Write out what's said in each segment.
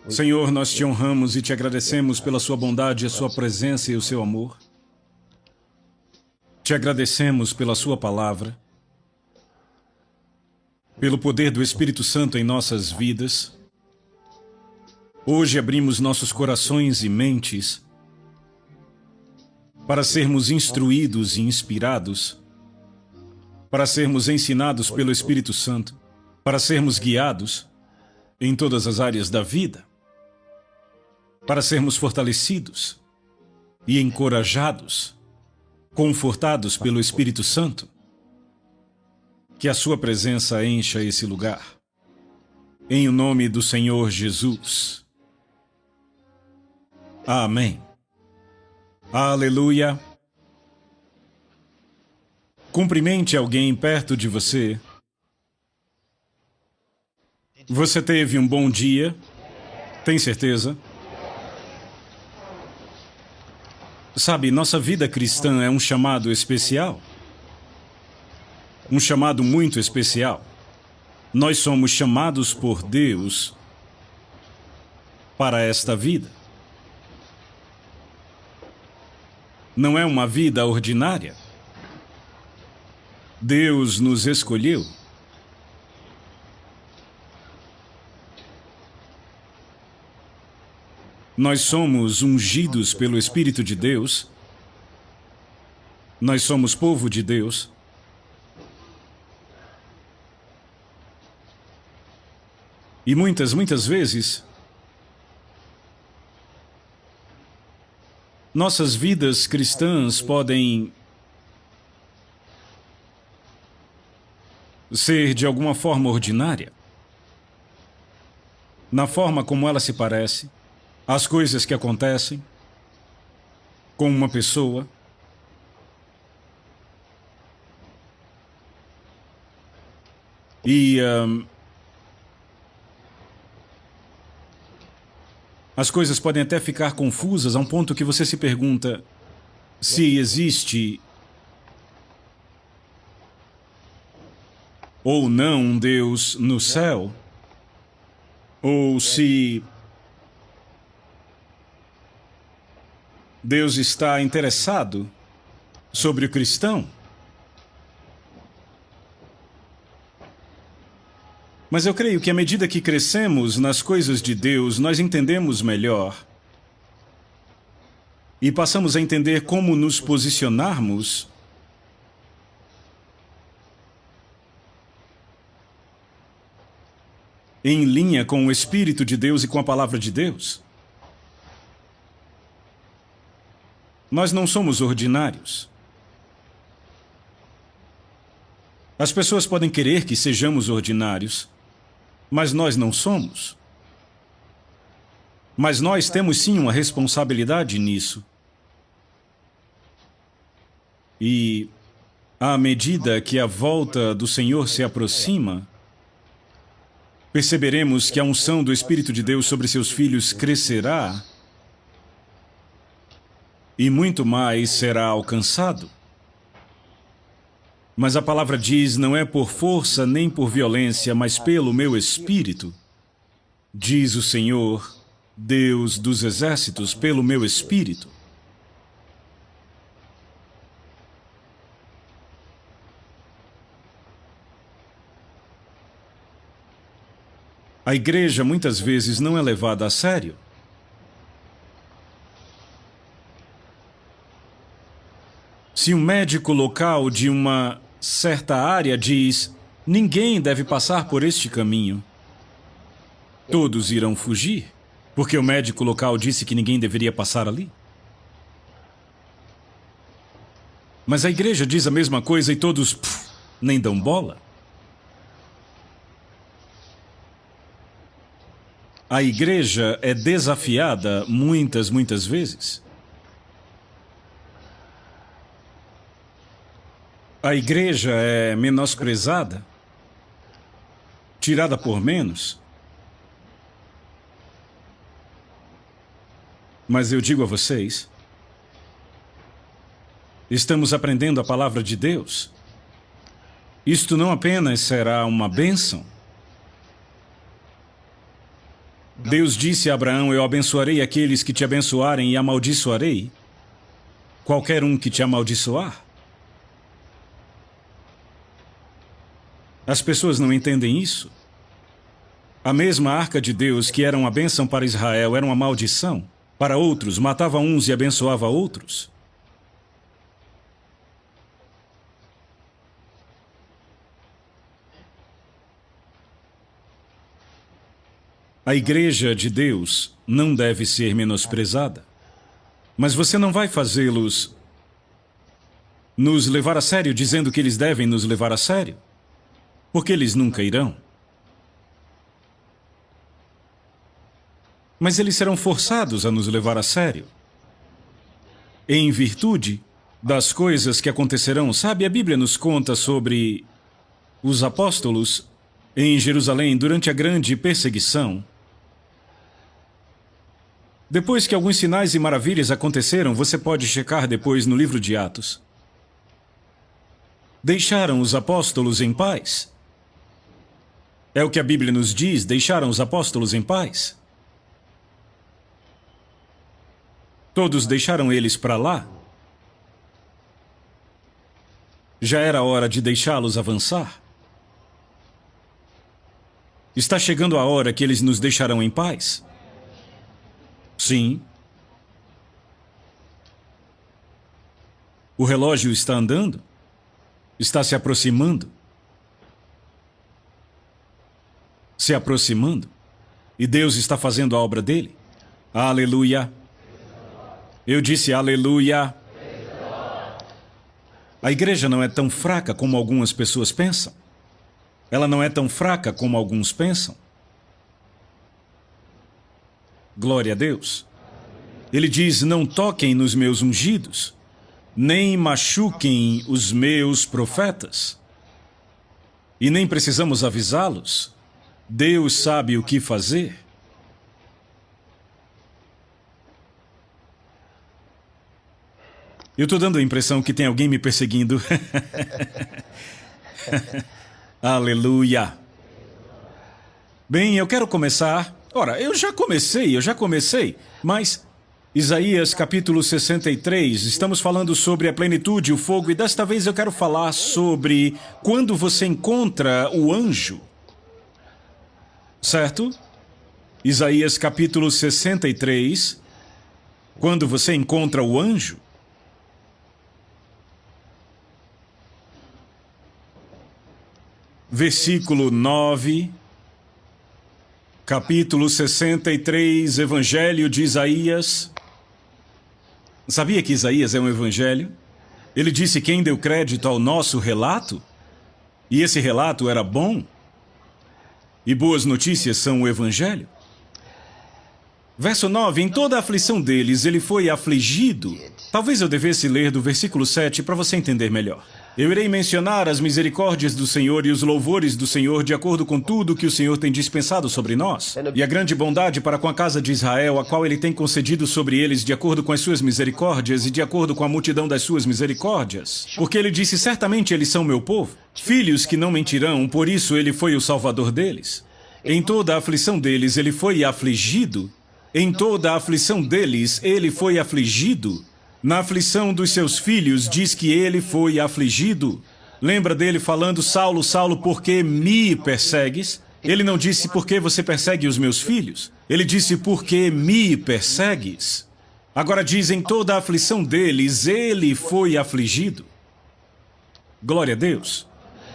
Senhor, nós te honramos e te agradecemos pela sua bondade, a sua presença e o seu amor. Te agradecemos pela sua palavra, pelo poder do Espírito Santo em nossas vidas. Hoje abrimos nossos corações e mentes para sermos instruídos e inspirados, para sermos ensinados pelo Espírito Santo, para sermos guiados em todas as áreas da vida, para sermos fortalecidos e encorajados, confortados pelo Espírito Santo. Que a sua presença encha esse lugar. Em o nome do Senhor Jesus. Amém. Aleluia. Cumprimente alguém perto de você. Você teve um bom dia? Tem certeza? Sabe, nossa vida cristã é um chamado especial. Um chamado muito especial. Nós somos chamados por Deus para esta vida. Não é uma vida ordinária. Deus nos escolheu. Nós somos ungidos pelo Espírito de Deus. Nós somos povo de Deus. E muitas vezes, nossas vidas cristãs podem ser de alguma forma ordinária. Na forma como ela se parece, as coisas que acontecem com uma pessoa. E as coisas podem até ficar confusas a um ponto que você se pergunta se existe ou não um Deus no céu, ou se Deus está interessado sobre o cristão. Mas eu creio que à medida que crescemos nas coisas de Deus, nós entendemos melhor e passamos a entender como nos posicionarmos em linha com o Espírito de Deus e com a Palavra de Deus. Nós não somos ordinários. As pessoas podem querer que sejamos ordinários, mas nós não somos. Mas nós temos sim uma responsabilidade nisso. E, à medida que a volta do Senhor se aproxima, perceberemos que a unção do Espírito de Deus sobre seus filhos crescerá e muito mais será alcançado. Mas a palavra diz, não é por força nem por violência, mas pelo meu Espírito, diz o Senhor, Deus dos exércitos, pelo meu Espírito. A igreja muitas vezes não é levada a sério. Se um médico local de uma certa área diz, ninguém deve passar por este caminho, todos irão fugir, porque o médico local disse que ninguém deveria passar ali. Mas a igreja diz a mesma coisa e todos nem dão bola. A igreja é desafiada muitas vezes. A igreja é menosprezada, tirada por menos. Mas eu digo a vocês, estamos aprendendo a palavra de Deus. Isto não apenas será uma bênção, Deus disse a Abraão: eu abençoarei aqueles que te abençoarem e amaldiçoarei qualquer um que te amaldiçoar. As pessoas não entendem isso. A mesma arca de Deus, que era uma bênção para Israel, era uma maldição para outros, matava uns e abençoava outros. A igreja de Deus não deve ser menosprezada. Mas você não vai fazê-los nos levar a sério, dizendo que eles devem nos levar a sério, porque eles nunca irão. Mas eles serão forçados a nos levar a sério, em virtude das coisas que acontecerão. Sabe, a Bíblia nos conta sobre os apóstolos em Jerusalém durante a grande perseguição. Depois que alguns sinais e maravilhas aconteceram, você pode checar depois no livro de Atos. Deixaram os apóstolos em paz. É o que a Bíblia nos diz, deixaram os apóstolos em paz. Todos deixaram eles para lá. Já era hora de deixá-los avançar. Está chegando a hora que eles nos deixarão em paz. Sim. O relógio está andando. Está se aproximando. Se aproximando. E Deus está fazendo a obra dele. Aleluia. Eu disse aleluia. A igreja não é tão fraca como algumas pessoas pensam. Ela não é tão fraca como alguns pensam. Glória a Deus. Ele diz: não toquem nos meus ungidos, nem machuquem os meus profetas. E nem precisamos avisá-los. Deus sabe o que fazer. Eu estou dando a impressão que tem alguém me perseguindo. Aleluia. Bem, eu quero começar. Ora, eu já comecei, mas Isaías capítulo 63, estamos falando sobre a plenitude, o fogo, e desta vez eu quero falar sobre quando você encontra o anjo. Certo? Isaías capítulo 63, quando você encontra o anjo. Versículo 9, capítulo 63, Evangelho de Isaías. Sabia que Isaías é um evangelho? Ele disse quem deu crédito ao nosso relato? E esse relato era bom? E boas notícias são o evangelho? Verso 9, em toda a aflição deles, ele foi afligido. Talvez eu devesse ler do versículo 7 para você entender melhor. Eu irei mencionar as misericórdias do Senhor e os louvores do Senhor de acordo com tudo que o Senhor tem dispensado sobre nós, e a grande bondade para com a casa de Israel, a qual ele tem concedido sobre eles de acordo com as suas misericórdias e de acordo com a multidão das suas misericórdias. Porque ele disse, certamente eles são meu povo, filhos que não mentirão, por isso ele foi o salvador deles. Em toda a aflição deles ele foi afligido, em toda a aflição deles ele foi afligido. Na aflição dos seus filhos, diz que ele foi afligido. Lembra dele falando, Saulo, Saulo, por que me persegues? Ele não disse, por que você persegue os meus filhos? Ele disse, por que me persegues? Agora diz, em toda a aflição deles, ele foi afligido. Glória a Deus.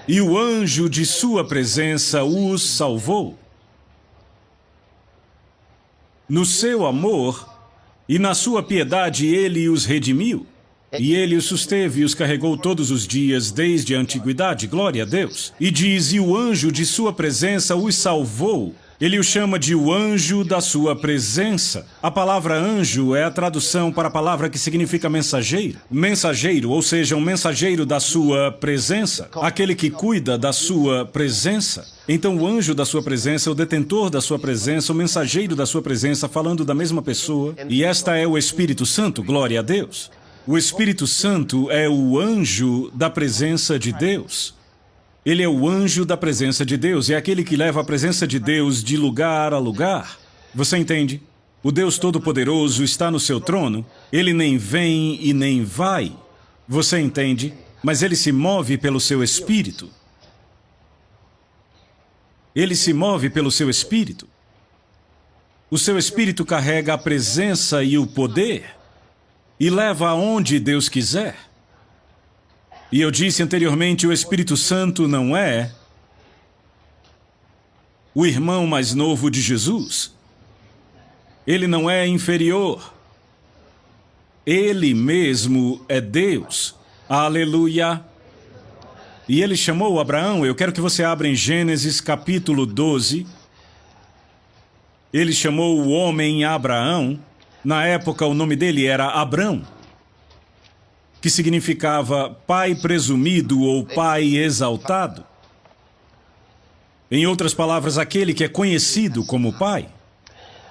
E o anjo de sua presença os salvou. No seu amor e na sua piedade ele os redimiu, e ele os susteve e os carregou todos os dias desde a antiguidade, glória a Deus. E diz, e o anjo de sua presença os salvou. Ele o chama de o anjo da sua presença. A palavra anjo é a tradução para a palavra que significa mensageiro. Mensageiro, ou seja, um mensageiro da sua presença, aquele que cuida da sua presença. Então o anjo da sua presença, o detentor da sua presença, o mensageiro da sua presença, falando da mesma pessoa. E esta é o Espírito Santo, glória a Deus. O Espírito Santo é o anjo da presença de Deus. Ele é o anjo da presença de Deus, é aquele que leva a presença de Deus de lugar a lugar. Você entende? O Deus Todo-Poderoso está no seu trono. Ele nem vem e nem vai. Você entende? Mas ele se move pelo seu espírito. Ele se move pelo seu espírito. O seu espírito carrega a presença e o poder e leva aonde Deus quiser. E eu disse anteriormente, o Espírito Santo não é o irmão mais novo de Jesus. Ele não é inferior. Ele mesmo é Deus. Aleluia! E ele chamou Abraão. Eu quero que você abra em Gênesis capítulo 12. Ele chamou o homem Abraão. Na época, o nome dele era Abrão, que significava pai presumido ou pai exaltado. Em outras palavras, aquele que é conhecido como pai.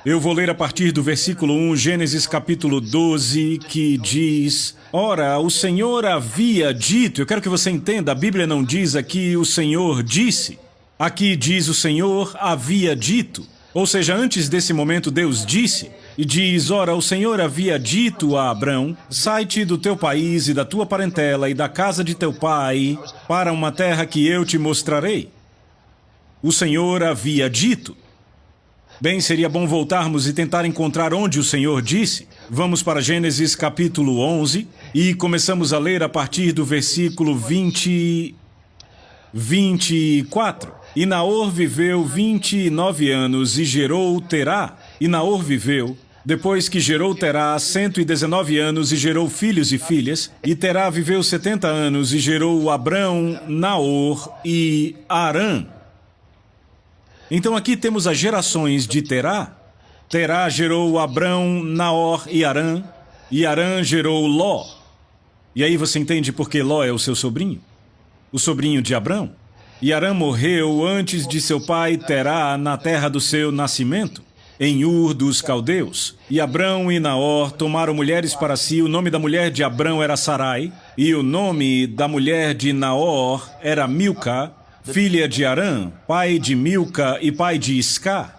Eu vou ler a partir do versículo 1, Gênesis capítulo 12, que diz: Ora, o Senhor havia dito. Eu quero que você entenda, a Bíblia não diz aqui o Senhor disse. Aqui diz o Senhor havia dito. Ou seja, antes desse momento Deus disse. E diz: Ora, o Senhor havia dito a Abrão: Sai-te do teu país e da tua parentela e da casa de teu pai para uma terra que eu te mostrarei. O Senhor havia dito. Bem, seria bom voltarmos e tentar encontrar onde o Senhor disse. Vamos para Gênesis capítulo 11 e começamos a ler a partir do versículo 24. E Naor viveu 29 anos e gerou Terá. E Naor viveu, depois que gerou Terá, 119 anos e gerou filhos e filhas. E Terá viveu 70 anos e gerou Abrão, Naor e Harã. Então aqui temos as gerações de Terá. Terá gerou Abrão, Naor e Harã. E Harã gerou Ló. E aí você entende por que Ló é o seu sobrinho? O sobrinho de Abrão. E Harã morreu antes de seu pai Terá na terra do seu nascimento, em Ur dos Caldeus. E Abrão e Naor tomaram mulheres para si. O nome da mulher de Abrão era Sarai. E o nome da mulher de Naor era Milca, filha de Harã, pai de Milca e pai de Isca.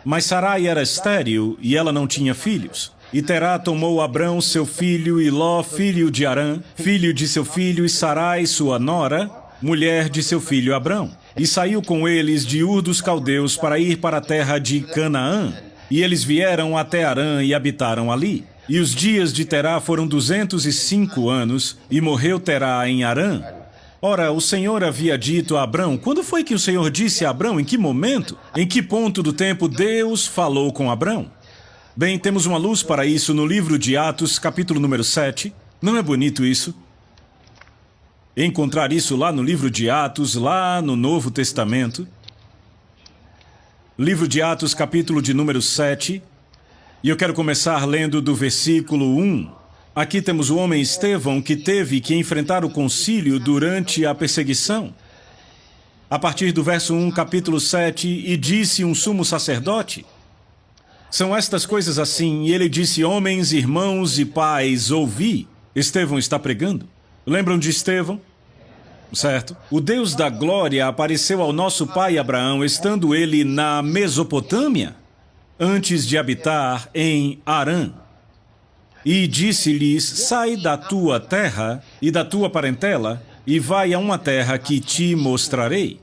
Mas Sarai era estéril e ela não tinha filhos. E Terá tomou Abrão, seu filho, e Ló, filho de Harã, filho de seu filho, e Sarai, sua nora, mulher de seu filho Abrão. E saiu com eles de Ur dos Caldeus para ir para a terra de Canaã. E eles vieram até Harã e habitaram ali. E os dias de Terá foram 205 anos, e morreu Terá em Harã. Ora, o Senhor havia dito a Abrão. Quando foi que o Senhor disse a Abrão? Em que momento? Em que ponto do tempo Deus falou com Abrão? Bem, temos uma luz para isso no livro de Atos, capítulo número 7. Não é bonito isso? Encontrar isso lá no livro de Atos, lá no Novo Testamento. Livro de Atos, capítulo de número 7. E eu quero começar lendo do versículo 1. Aqui temos o homem Estevão que teve que enfrentar o concílio durante a perseguição. A partir do verso 1, capítulo 7, e disse um sumo sacerdote. São estas coisas assim, e ele disse: Homens, irmãos e pais, ouvi. Estevão está pregando. Lembram de Estevão? Certo? O Deus da glória apareceu ao nosso pai Abraão, estando ele na Mesopotâmia, antes de habitar em Harã. E disse-lhes: Sai da tua terra e da tua parentela, e vai a uma terra que te mostrarei.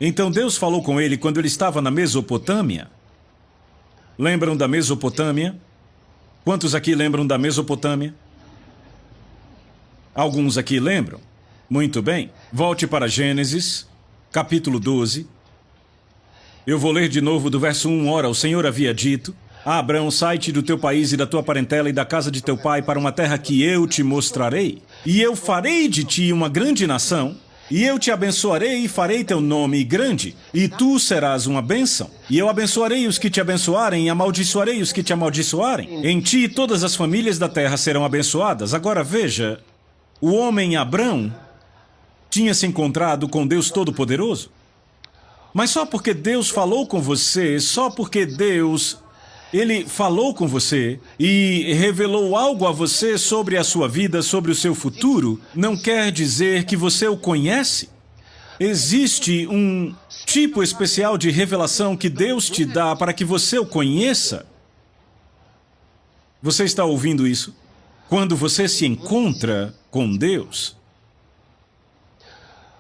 Então Deus falou com ele quando ele estava na Mesopotâmia. Lembram da Mesopotâmia? Quantos aqui lembram da Mesopotâmia? Alguns aqui lembram? Muito bem. Volte para Gênesis, capítulo 12. Eu vou ler de novo do verso 1. Ora, o Senhor havia dito: Abrão, sai-te do teu país e da tua parentela e da casa de teu pai para uma terra que eu te mostrarei. E eu farei de ti uma grande nação. E eu te abençoarei e farei teu nome grande, e tu serás uma bênção. E eu abençoarei os que te abençoarem e amaldiçoarei os que te amaldiçoarem. Em ti todas as famílias da terra serão abençoadas. Agora veja, o homem Abrão tinha se encontrado com Deus Todo-Poderoso. Mas só porque Deus falou com você, só porque Ele falou com você e revelou algo a você sobre a sua vida, sobre o seu futuro, não quer dizer que você o conhece. Existe um tipo especial de revelação que Deus te dá para que você o conheça. Você está ouvindo isso? Quando você se encontra com Deus,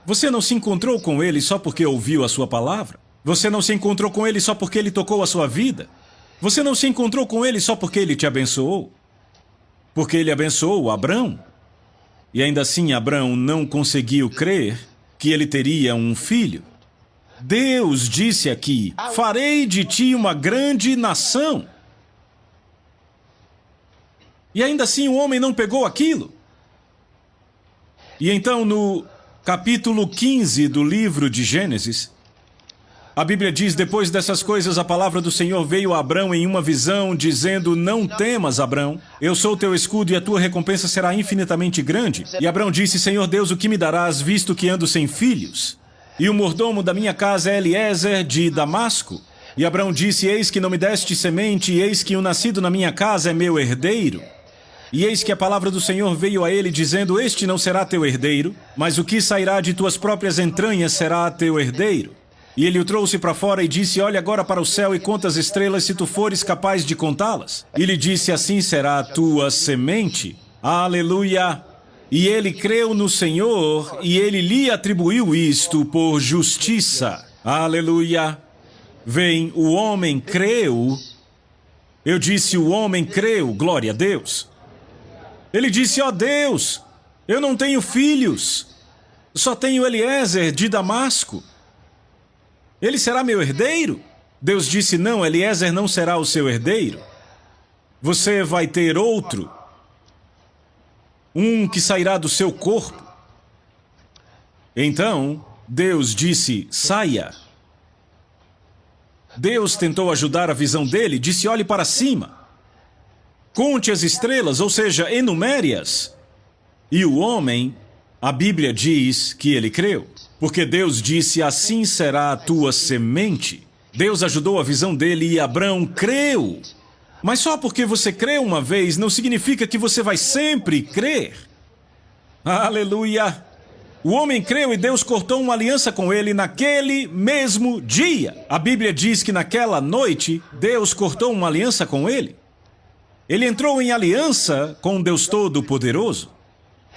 você não se encontrou com Ele só porque ouviu a sua palavra. Você não se encontrou com Ele só porque Ele tocou a sua vida. Você não se encontrou com Ele só porque Ele te abençoou. Porque Ele abençoou Abrão. E ainda assim Abrão não conseguiu crer que ele teria um filho. Deus disse aqui: farei de ti uma grande nação. E ainda assim o homem não pegou aquilo. E então no capítulo 15 do livro de Gênesis, a Bíblia diz: depois dessas coisas, a palavra do Senhor veio a Abrão em uma visão, dizendo: não temas, Abrão, eu sou teu escudo e a tua recompensa será infinitamente grande. E Abrão disse: Senhor Deus, o que me darás, visto que ando sem filhos? E o mordomo da minha casa é Eliezer de Damasco. E Abrão disse: eis que não me deste semente, e eis que o nascido na minha casa é meu herdeiro. E eis que a palavra do Senhor veio a ele, dizendo: este não será teu herdeiro, mas o que sairá de tuas próprias entranhas será teu herdeiro. E ele o trouxe para fora e disse: olha agora para o céu e conta as estrelas, se tu fores capaz de contá-las. E lhe disse: assim será a tua semente. Aleluia! E ele creu no Senhor, e ele lhe atribuiu isto por justiça. Aleluia! Vem, o homem creu. Eu disse: o homem creu, glória a Deus. Ele disse: ó Deus, eu não tenho filhos, só tenho Eliezer de Damasco. Ele será meu herdeiro? Deus disse: não, Eliezer não será o seu herdeiro. Você vai ter outro, um que sairá do seu corpo. Então, Deus disse: saia. Deus tentou ajudar a visão dele, disse: olhe para cima. Conte as estrelas, ou seja, enumere-as. E o homem, a Bíblia diz que ele creu. Porque Deus disse: assim será a tua semente. Deus ajudou a visão dele e Abrão creu. Mas só porque você crê uma vez não significa que você vai sempre crer. Aleluia! O homem creu e Deus cortou uma aliança com ele naquele mesmo dia. A Bíblia diz que naquela noite Deus cortou uma aliança com ele. Ele entrou em aliança com Deus Todo-Poderoso.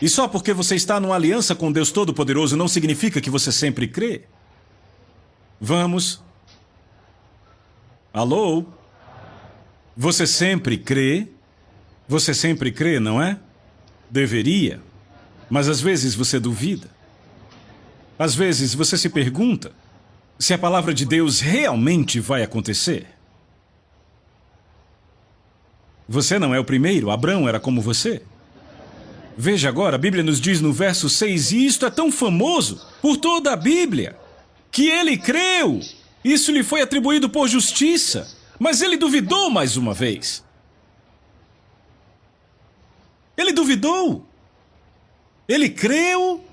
E só porque você está numa aliança com Deus Todo-Poderoso não significa que você sempre crê. Vamos. Alô? Você sempre crê? Você sempre crê, não é? Deveria. Mas às vezes você duvida. Às vezes você se pergunta se a palavra de Deus realmente vai acontecer. Você não é o primeiro, Abrão era como você. Veja agora, a Bíblia nos diz no verso 6, e isto é tão famoso por toda a Bíblia, que ele creu. Isso lhe foi atribuído por justiça, mas ele duvidou mais uma vez. Ele duvidou. Ele creu.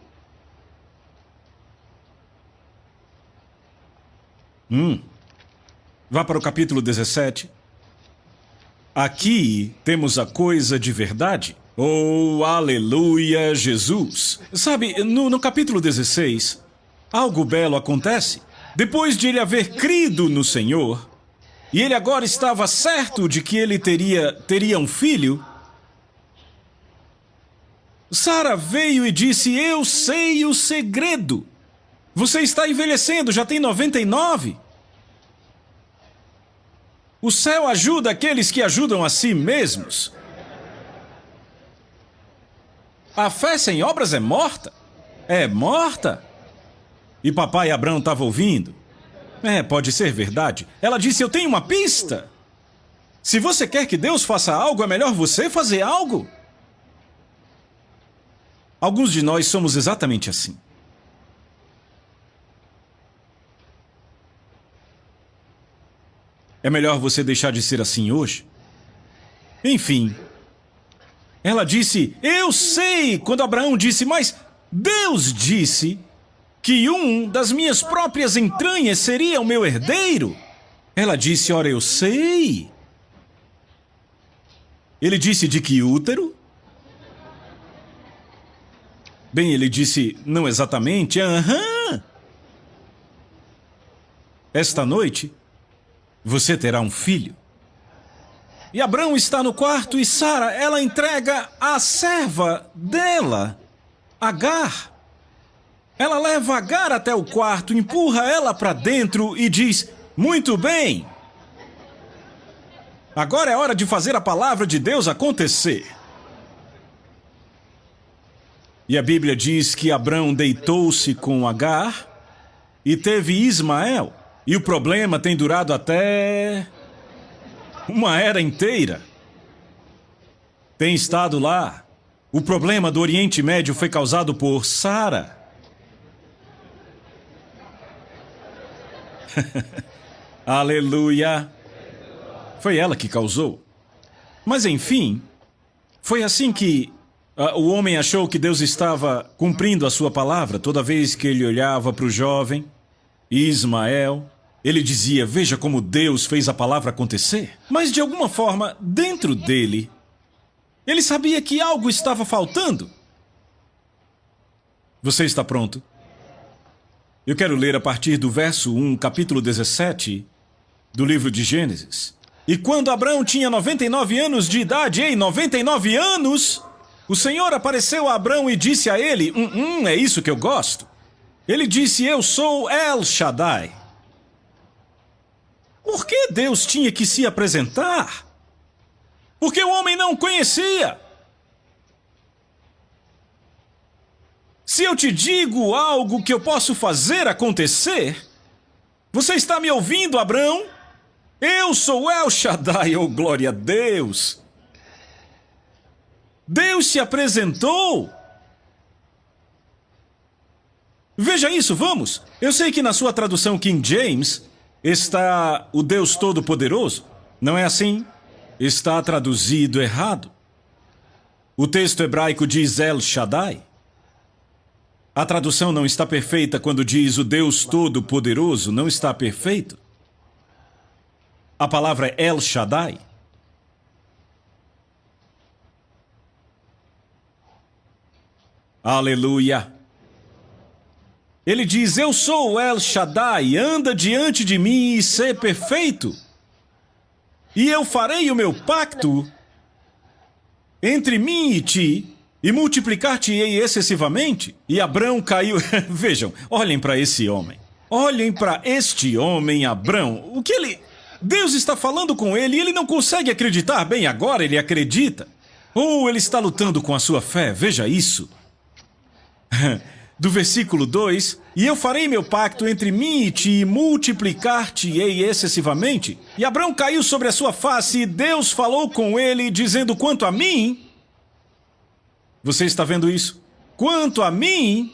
Vá para o capítulo 17. Aqui temos a coisa de verdade. Oh, aleluia, Jesus! Sabe, no capítulo 16, algo belo acontece. Depois de ele haver crido no Senhor, e ele agora estava certo de que ele teria um filho, Sara veio e disse: eu sei o segredo. Você está envelhecendo, já tem 99. O céu ajuda aqueles que ajudam a si mesmos. A fé sem obras é morta. É morta. E papai Abrão estava ouvindo. Pode ser verdade. Ela disse: eu tenho uma pista. Se você quer que Deus faça algo, é melhor você fazer algo. Alguns de nós somos exatamente assim. É melhor você deixar de ser assim hoje. Enfim. Ela disse: eu sei. Quando Abraão disse: mas Deus disse que um das minhas próprias entranhas seria o meu herdeiro. Ela disse: ora, eu sei. Ele disse: de que útero? Bem, ele disse: não exatamente. Aham. esta noite você terá um filho. E Abrão está no quarto e Sara, ela entrega a serva dela, Agar. Ela leva Agar até o quarto, empurra ela para dentro e diz: muito bem, agora é hora de fazer a palavra de Deus acontecer. E a Bíblia diz que Abrão deitou-se com Agar e teve Ismael. E o problema tem durado até uma era inteira. Tem estado lá. O problema do Oriente Médio foi causado por Sara. Aleluia! Foi ela que causou. Mas enfim, foi assim que o homem achou que Deus estava cumprindo a sua palavra toda vez que ele olhava para o jovem Ismael. Ele dizia: veja como Deus fez a palavra acontecer. Mas de alguma forma, dentro dele, ele sabia que algo estava faltando. Você está pronto? Eu quero ler a partir do verso 1, capítulo 17, do livro de Gênesis. E quando Abrão tinha 99 anos de idade, 99 anos, o Senhor apareceu a Abrão e disse a ele: é isso que eu gosto. Ele disse: eu sou El Shaddai. Por que Deus tinha que se apresentar? Porque o homem não conhecia. Se eu te digo algo que eu posso fazer acontecer, você está me ouvindo, Abrão? Eu sou El Shaddai, oh glória a Deus. Deus se apresentou. Veja isso, vamos. Eu sei que na sua tradução King James está o Deus Todo-Poderoso. Não é assim? Está traduzido errado. O texto hebraico diz El Shaddai. A tradução não está perfeita quando diz o Deus Todo-Poderoso, não está perfeito. A palavra é El Shaddai. Aleluia. Ele diz: eu sou El Shaddai, anda diante de mim e sê perfeito. E eu farei o meu pacto entre mim e ti, e multiplicar-te-ei excessivamente. E Abrão caiu... Vejam, olhem para esse homem. Olhem para este homem, Abrão. O que ele... Deus está falando com ele e ele não consegue acreditar. Bem, agora ele acredita. Ou ele está lutando com a sua fé. Veja isso. Do versículo 2, e eu farei meu pacto entre mim e ti, e multiplicar-te-ei excessivamente. E Abrão caiu sobre a sua face, e Deus falou com ele, dizendo: quanto a mim... Você está vendo isso? Quanto a mim,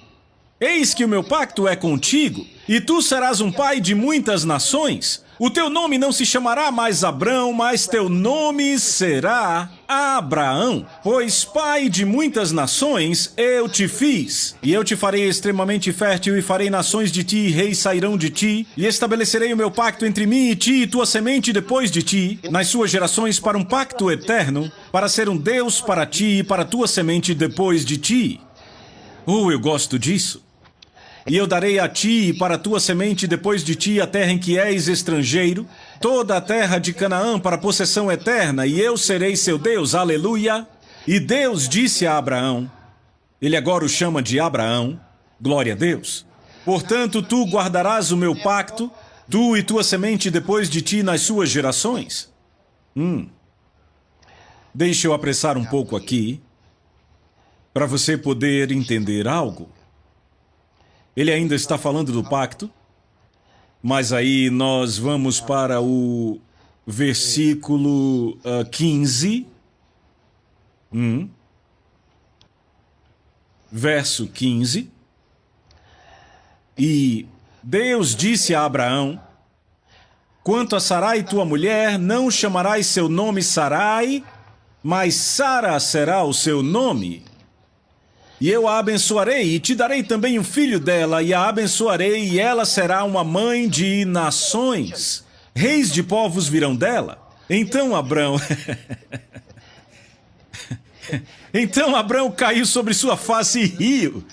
eis que o meu pacto é contigo, e tu serás um pai de muitas nações. O teu nome não se chamará mais Abrão, mas teu nome será Abraão, pois pai de muitas nações eu te fiz. E eu te farei extremamente fértil, e farei nações de ti, e reis sairão de ti, e estabelecerei o meu pacto entre mim e ti, e tua semente depois de ti, nas suas gerações, para um pacto eterno, para ser um Deus para ti e para tua semente depois de ti. Eu gosto disso. E eu darei a ti e para a tua semente depois de ti a terra em que és estrangeiro, toda a terra de Canaã para possessão eterna, e eu serei seu Deus, aleluia. E Deus disse a Abraão, ele agora o chama de Abraão, glória a Deus. Portanto, tu guardarás o meu pacto, tu e tua semente depois de ti nas suas gerações. Deixa eu apressar um pouco aqui, para você poder entender algo. Ele ainda está falando do pacto, mas aí nós vamos para o versículo 15. Verso 15. E Deus disse a Abraão: quanto a Sarai, tua mulher, não chamarás seu nome Sarai, mas Sara será o seu nome. E eu a abençoarei, e te darei também um filho dela, e a abençoarei, e ela será uma mãe de nações. Reis de povos virão dela. Então Abrão... Então Abrão caiu sobre sua face e riu.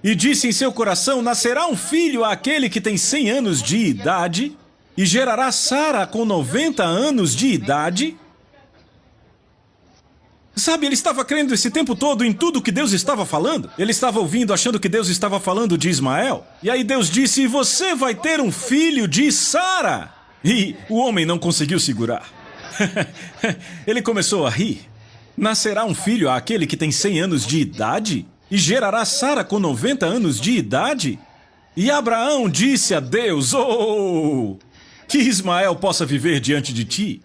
E disse em seu coração: nascerá um filho àquele que tem 100 anos de idade, e gerará Sara com 90 anos de idade. Sabe, ele estava crendo esse tempo todo em tudo que Deus estava falando. Ele estava ouvindo, achando que Deus estava falando de Ismael. E aí Deus disse: você vai ter um filho de Sara. E o homem não conseguiu segurar. Ele começou a rir. Nascerá um filho àquele que tem 100 anos de idade? E gerará Sara com 90 anos de idade? E Abraão disse a Deus: oh, que Ismael possa viver diante de ti.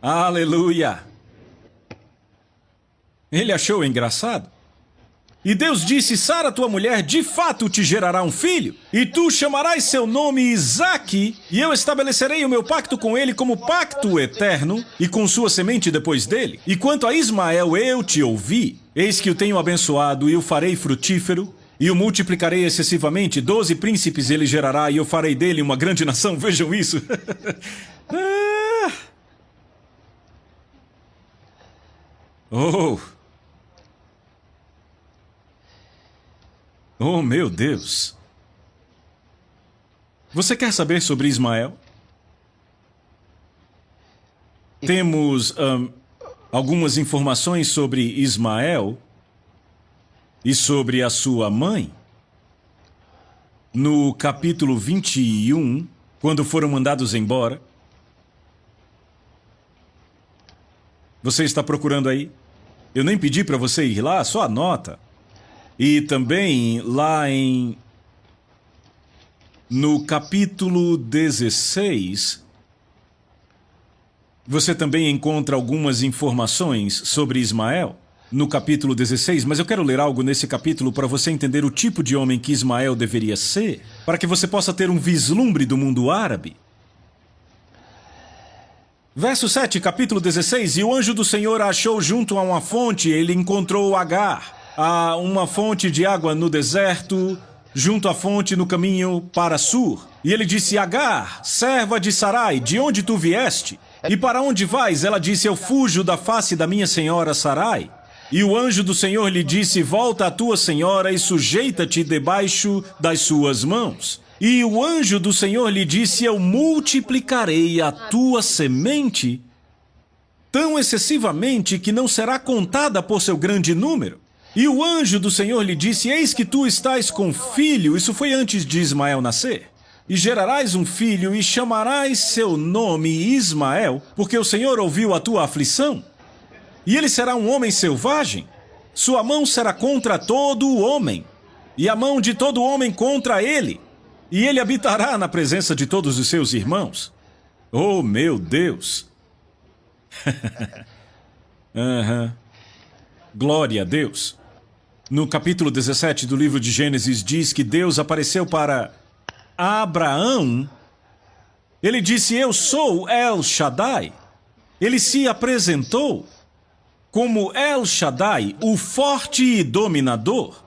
Aleluia! Ele achou engraçado. E Deus disse: Sara, tua mulher, de fato te gerará um filho, e tu chamarás seu nome Isaque, e eu estabelecerei o meu pacto com ele como pacto eterno, e com sua semente depois dele. E quanto a Ismael, eu te ouvi, eis que o tenho abençoado, e o farei frutífero, e o multiplicarei excessivamente, 12 príncipes ele gerará, e eu farei dele uma grande nação. Vejam isso. Oh! Oh, meu Deus! Você quer saber sobre Ismael? Temos algumas informações sobre Ismael e sobre a sua mãe. No capítulo 21, quando foram mandados embora. Você está procurando aí? Eu nem pedi para você ir lá, só anota. E também lá no capítulo 16, você também encontra algumas informações sobre Ismael. No capítulo 16, mas eu quero ler algo nesse capítulo para você entender o tipo de homem que Ismael deveria ser, para que você possa ter um vislumbre do mundo árabe. Verso 7, capítulo 16. E o anjo do Senhor a achou junto a uma fonte, ele encontrou Agar, a uma fonte de água no deserto, junto à fonte no caminho para Sur. E ele disse: Agar, serva de Sarai, de onde tu vieste? E para onde vais? Ela disse: eu fujo da face da minha senhora Sarai. E o anjo do Senhor lhe disse: volta à tua senhora e sujeita-te debaixo das suas mãos. E o anjo do Senhor lhe disse: eu multiplicarei a tua semente tão excessivamente que não será contada por seu grande número. E o anjo do Senhor lhe disse: eis que tu estás com filho, isso foi antes de Ismael nascer, e gerarás um filho e chamarás seu nome Ismael, porque o Senhor ouviu a tua aflição. E ele será um homem selvagem, sua mão será contra todo o homem, e a mão de todo homem contra ele, e ele habitará na presença de todos os seus irmãos. Oh, meu Deus! Glória a Deus! No capítulo 17 do livro de Gênesis diz que Deus apareceu para Abraão. Ele disse: eu sou El Shaddai. Ele se apresentou como El Shaddai, o forte e dominador.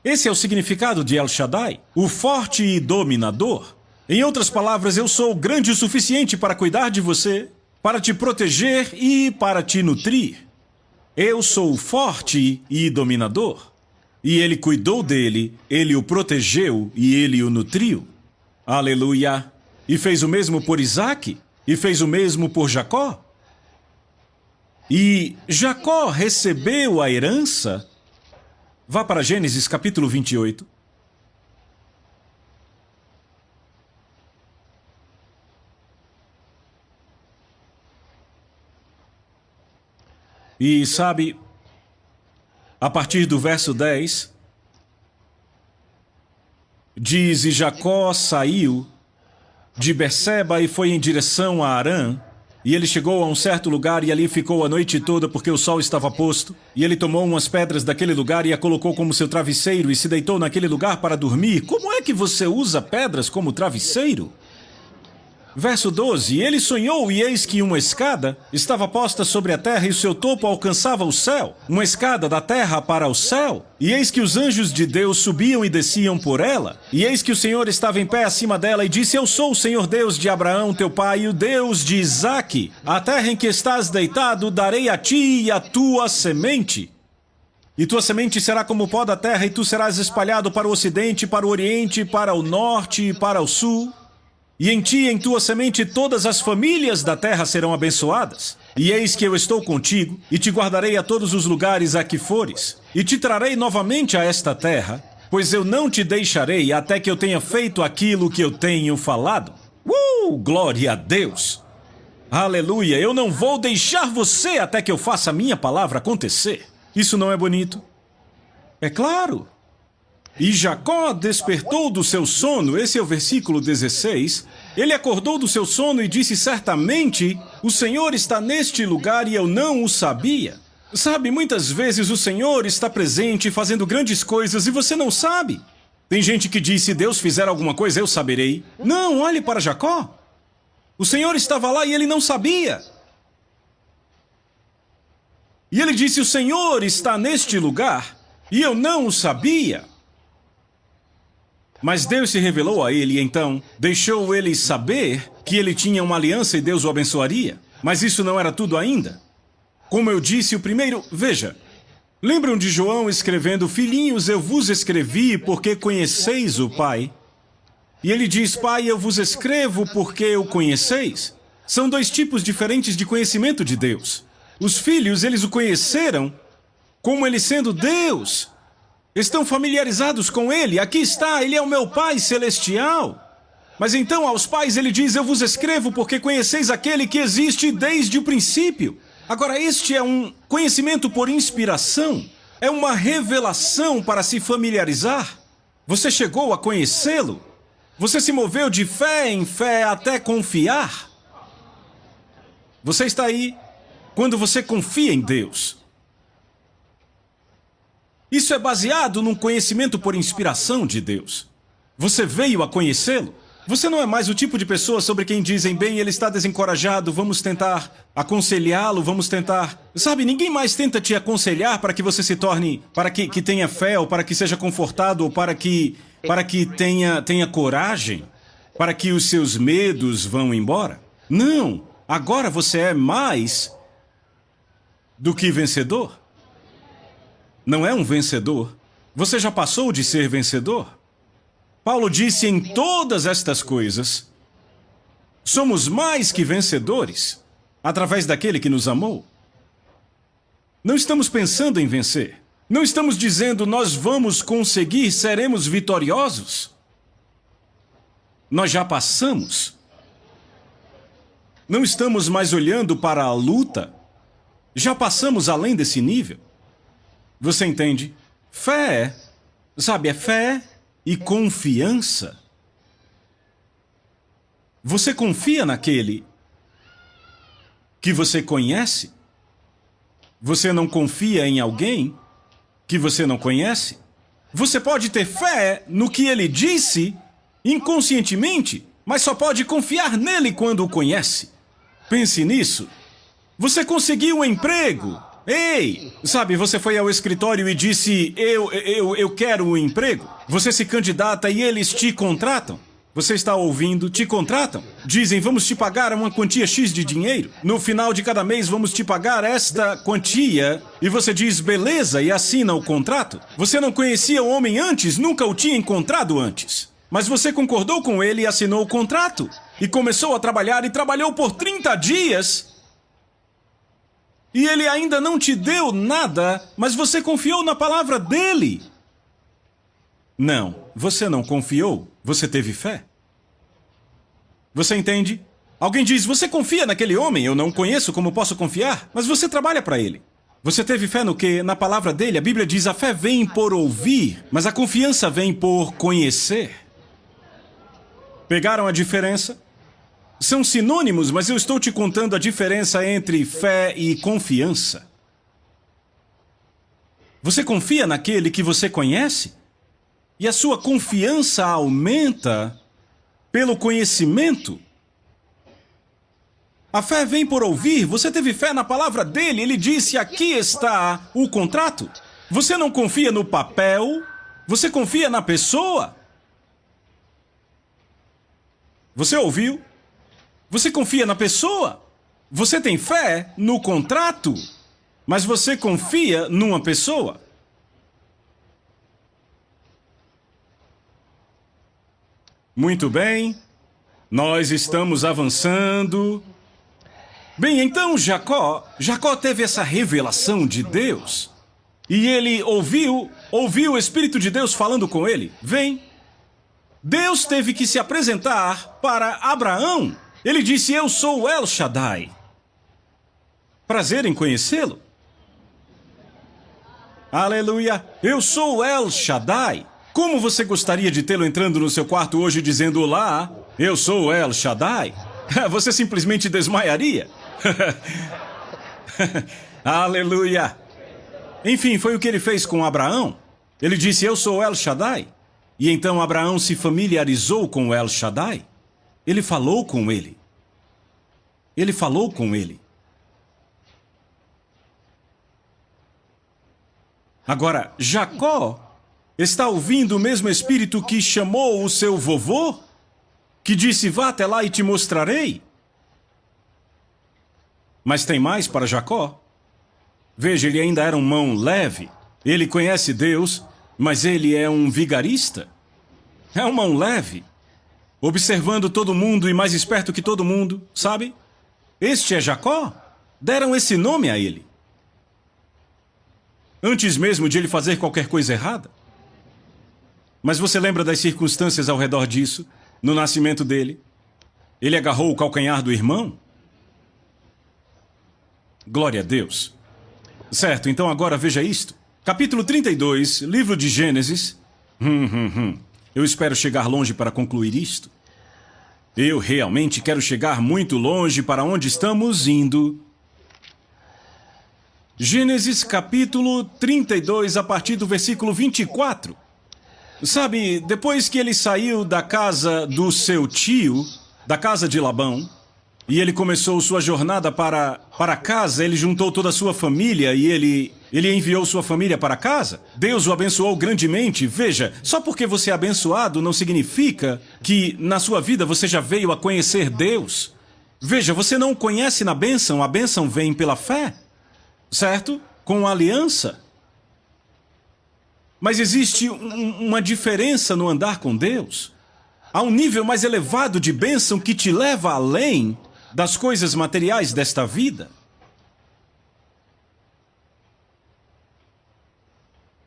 Esse é o significado de El Shaddai, o forte e dominador. Em outras palavras, eu sou grande o suficiente para cuidar de você, para te proteger e para te nutrir. Eu sou forte e dominador. E ele cuidou dele, ele o protegeu e ele o nutriu. Aleluia! E fez o mesmo por Isaque, e fez o mesmo por Jacó. E Jacó recebeu a herança. Vá para Gênesis capítulo 28. E sabe, a partir do verso 10, diz: e Jacó saiu de Berseba e foi em direção a Harã. E ele chegou a um certo lugar e ali ficou a noite toda porque o sol estava posto. E ele tomou umas pedras daquele lugar e a colocou como seu travesseiro e se deitou naquele lugar para dormir. Como é que você usa pedras como travesseiro? Verso 12, e ele sonhou, e eis que uma escada estava posta sobre a terra, e o seu topo alcançava o céu. Uma escada da terra para o céu. E eis que os anjos de Deus subiam e desciam por ela. E eis que o Senhor estava em pé acima dela, e disse: eu sou o Senhor Deus de Abraão, teu pai, e o Deus de Isaque. A terra em que estás deitado darei a ti e a tua semente. E tua semente será como o pó da terra, e tu serás espalhado para o ocidente, para o oriente, para o norte e para o sul. E em ti e em tua semente todas as famílias da terra serão abençoadas. E eis que eu estou contigo, e te guardarei a todos os lugares a que fores, e te trarei novamente a esta terra, pois eu não te deixarei até que eu tenha feito aquilo que eu tenho falado. Glória a Deus! Aleluia! Eu não vou deixar você até que eu faça a minha palavra acontecer. Isso não é bonito? É claro! E Jacó despertou do seu sono, esse é o versículo 16. Ele acordou do seu sono e disse: certamente, o Senhor está neste lugar e eu não o sabia. Sabe, muitas vezes o Senhor está presente fazendo grandes coisas e você não sabe. Tem gente que diz: se Deus fizer alguma coisa, eu saberei. Não, olhe para Jacó. O Senhor estava lá e ele não sabia. E ele disse: o Senhor está neste lugar e eu não o sabia. Mas Deus se revelou a ele e então deixou ele saber que ele tinha uma aliança e Deus o abençoaria. Mas isso não era tudo ainda. Como eu disse, o primeiro... Veja, lembram de João escrevendo: filhinhos, eu vos escrevi porque conheceis o Pai? E ele diz: Pai, eu vos escrevo porque o conheceis. São dois tipos diferentes de conhecimento de Deus. Os filhos, eles o conheceram como ele sendo Deus. Estão familiarizados com ele. Aqui está, ele é o meu Pai celestial. Mas então aos pais ele diz: eu vos escrevo porque conheceis aquele que existe desde o princípio. Agora, este é um conhecimento por inspiração. É uma revelação para se familiarizar. Você chegou a conhecê-lo. Você se moveu de fé em fé até confiar. Você está aí quando você confia em Deus. Isso é baseado num conhecimento por inspiração de Deus. Você veio a conhecê-lo. Você não é mais o tipo de pessoa sobre quem dizem: bem, ele está desencorajado, vamos tentar aconselhá-lo, vamos tentar... Sabe, ninguém mais tenta te aconselhar para que você se torne... para que tenha fé, ou para que seja confortado, ou para que tenha coragem, para que os seus medos vão embora. Não, agora você é mais do que vencedor. Não é um vencedor. Você já passou de ser vencedor. Paulo disse: em todas estas coisas, somos mais que vencedores, através daquele que nos amou. Não estamos pensando em vencer. Não estamos dizendo: nós vamos conseguir, seremos vitoriosos. Nós já passamos. Não estamos mais olhando para a luta. Já passamos além desse nível. Você entende? Fé, sabe, é fé e confiança. Você confia naquele que você conhece? Você não confia em alguém que você não conhece? Você pode ter fé no que ele disse inconscientemente, mas só pode confiar nele quando o conhece. Pense nisso. Você conseguiu um emprego. Ei, sabe, você foi ao escritório e disse: eu quero um emprego. Você se candidata e eles te contratam. Você está ouvindo? Te contratam. Dizem: vamos te pagar uma quantia X de dinheiro. No final de cada mês vamos te pagar esta quantia. E você diz: beleza, e assina o contrato. Você não conhecia o homem antes, nunca o tinha encontrado antes. Mas você concordou com ele e assinou o contrato. E começou a trabalhar e trabalhou por 30 dias... E ele ainda não te deu nada, mas você confiou na palavra dele. Não, você não confiou, você teve fé. Você entende? Alguém diz: você confia naquele homem? Eu não conheço, como posso confiar? Mas você trabalha para ele. Você teve fé no quê? Na palavra dele. A Bíblia diz: a fé vem por ouvir, mas a confiança vem por conhecer. Pegaram a diferença? São sinônimos, mas eu estou te contando a diferença entre fé e confiança. Você confia naquele que você conhece? E a sua confiança aumenta pelo conhecimento. A fé vem por ouvir. Você teve fé na palavra dele. Ele disse: aqui está o contrato. Você não confia no papel, você confia na pessoa. Você ouviu? Você confia na pessoa. Você tem fé no contrato, mas você confia numa pessoa. Muito bem. Nós estamos avançando. Bem, então Jacó teve essa revelação de Deus. E ele ouviu o Espírito de Deus falando com ele. Vem. Deus teve que se apresentar para Abraão. Ele disse, eu sou El Shaddai. Prazer em conhecê-lo. Aleluia. Eu sou El Shaddai. Como você gostaria de tê-lo entrando no seu quarto hoje dizendo, olá, eu sou El Shaddai? Você simplesmente desmaiaria. Aleluia. Enfim, foi o que ele fez com Abraão. Ele disse, eu sou El Shaddai. E então Abraão se familiarizou com El Shaddai. Ele falou com ele. Ele falou com ele. Agora, Jacó está ouvindo o mesmo Espírito que chamou o seu vovô? Que disse, vá até lá e te mostrarei? Mas tem mais para Jacó. Veja, ele ainda era um mão leve. Ele conhece Deus, mas ele é um vigarista. É um mão leve. Observando todo mundo e mais esperto que todo mundo, sabe? Este é Jacó. Deram esse nome a ele. Antes mesmo de ele fazer qualquer coisa errada. Mas você lembra das circunstâncias ao redor disso? No nascimento dele? Ele agarrou o calcanhar do irmão? Glória a Deus. Certo, então agora veja isto. Capítulo 32, livro de Gênesis. Eu espero chegar longe para concluir isto. Eu realmente quero chegar muito longe para onde estamos indo. Gênesis capítulo 32, a partir do versículo 24. Sabe, depois que ele saiu da casa do seu tio, da casa de Labão, e ele começou sua jornada para casa, ele juntou toda a sua família e ele enviou sua família para casa. Deus o abençoou grandemente. Veja, só porque você é abençoado não significa que na sua vida você já veio a conhecer Deus. Veja, você não o conhece na bênção, a bênção vem pela fé. Certo? Com aliança. Mas existe uma diferença no andar com Deus. Há um nível mais elevado de bênção que te leva além das coisas materiais desta vida.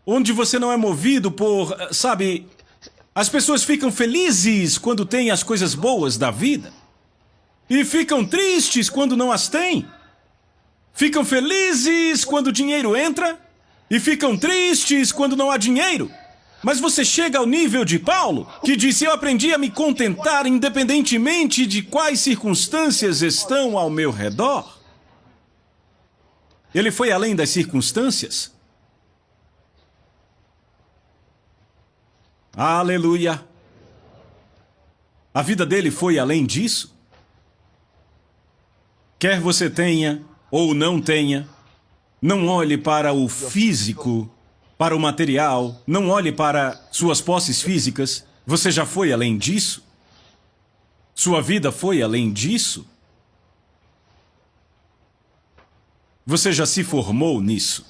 Onde você não é movido por, sabe, as pessoas ficam felizes quando têm as coisas boas da vida. E ficam tristes quando não as têm. Ficam felizes quando o dinheiro entra e ficam tristes quando não há dinheiro. Mas você chega ao nível de Paulo, que disse, eu aprendi a me contentar independentemente de quais circunstâncias estão ao meu redor. Ele foi além das circunstâncias. Aleluia. A vida dele foi além disso. Quer você tenha ou não tenha, não olhe para o físico, para o material, não olhe para suas posses físicas. Você já foi além disso? Sua vida foi além disso? Você já se formou nisso?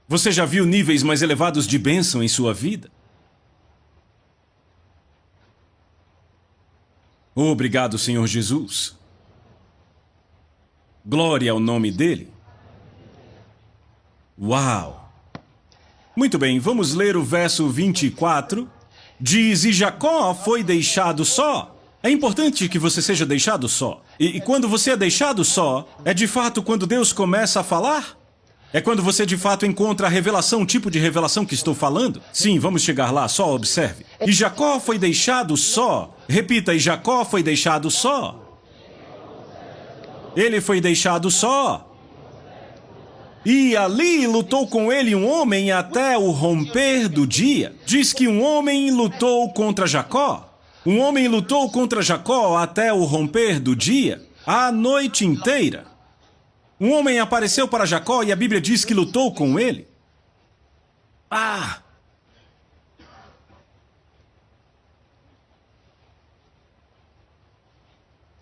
Você já viu níveis mais elevados de bênção em sua vida? Obrigado, Senhor Jesus. Glória ao nome dele. Uau! Muito bem, vamos ler o verso 24. Diz, e Jacó foi deixado só. É importante que você seja deixado só. E quando você é deixado só, é de fato quando Deus começa a falar? É quando você de fato encontra a revelação, o tipo de revelação que estou falando? Sim, vamos chegar lá, só observe. E Jacó foi deixado só. Repita, e Jacó foi deixado só. Ele foi deixado só. E ali lutou com ele um homem até o romper do dia. Diz que um homem lutou contra Jacó. Um homem lutou contra Jacó até o romper do dia, a noite inteira. Um homem apareceu para Jacó e a Bíblia diz que lutou com ele.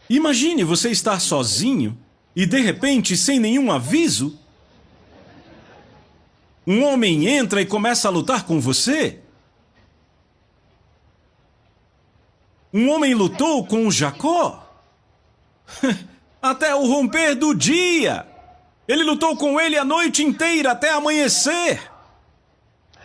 Imagine você estar sozinho e, de repente, sem nenhum aviso, um homem entra e começa a lutar com você. Um homem lutou com Jacó até o romper do dia. Ele lutou com ele a noite inteira até amanhecer.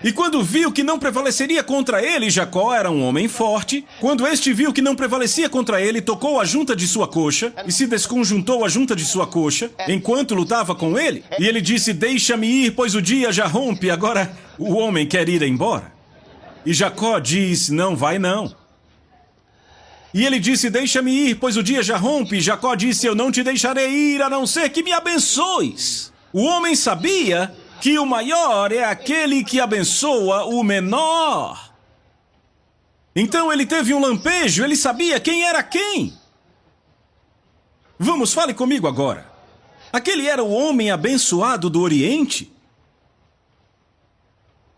E quando viu que não prevaleceria contra ele, Jacó era um homem forte. Quando este viu que não prevalecia contra ele, tocou a junta de sua coxa e se desconjuntou a junta de sua coxa enquanto lutava com ele. E ele disse: deixa-me ir, pois o dia já rompe. Agora o homem quer ir embora. E Jacó diz: não vai não. E ele disse: deixa-me ir, pois o dia já rompe. E Jacó disse: eu não te deixarei ir, a não ser que me abençoes. O homem sabia que o maior é aquele que abençoa o menor. Então ele teve um lampejo, ele sabia quem era quem. Vamos, fale comigo agora. Aquele era o homem abençoado do Oriente.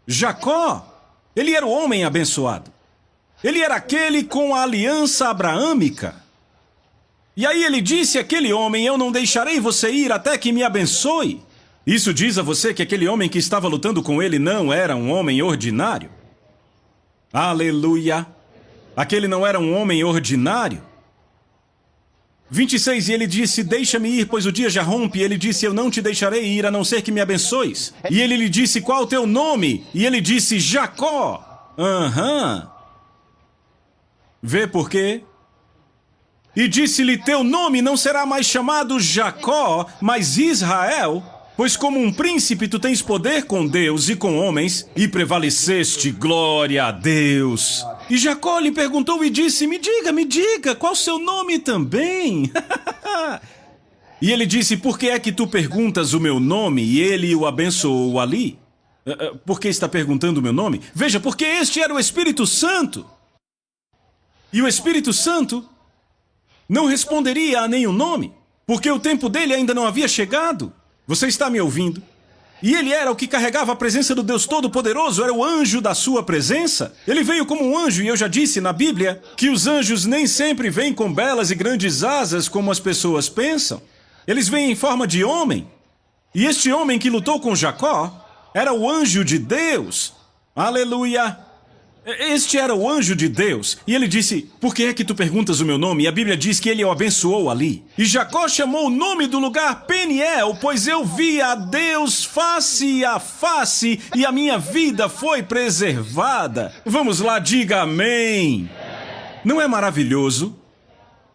Jacó, ele era o homem abençoado. Ele era aquele com a aliança abraâmica. E aí ele disse àquele homem: eu não deixarei você ir até que me abençoe. Isso diz a você que aquele homem que estava lutando com ele não era um homem ordinário? Aleluia! Aquele não era um homem ordinário. 26, e ele disse: deixa-me ir, pois o dia já rompe. E ele disse: eu não te deixarei ir, a não ser que me abençoes. E ele lhe disse: qual o teu nome? E ele disse: Jacó. Vê por quê? E disse-lhe: teu nome não será mais chamado Jacó, mas Israel, pois como um príncipe tu tens poder com Deus e com homens, e prevaleceste, glória a Deus. E Jacó lhe perguntou e disse: me diga, qual o seu nome também? E ele disse: por que é que tu perguntas o meu nome? E ele o abençoou ali. Por que está perguntando o meu nome? Veja, porque este era o Espírito Santo. E o Espírito Santo não responderia a nenhum nome, porque o tempo dele ainda não havia chegado. Você está me ouvindo? E ele era o que carregava a presença do Deus Todo-Poderoso, era o anjo da sua presença. Ele veio como um anjo, e eu já disse na Bíblia que os anjos nem sempre vêm com belas e grandes asas como as pessoas pensam. Eles vêm em forma de homem. E este homem que lutou com Jacó era o anjo de Deus. Aleluia! Este era o anjo de Deus. E ele disse: por que é que tu perguntas o meu nome? E a Bíblia diz que ele o abençoou ali. E Jacó chamou o nome do lugar Peniel, pois eu vi a Deus face a face e a minha vida foi preservada. Vamos lá, diga amém. Não é maravilhoso?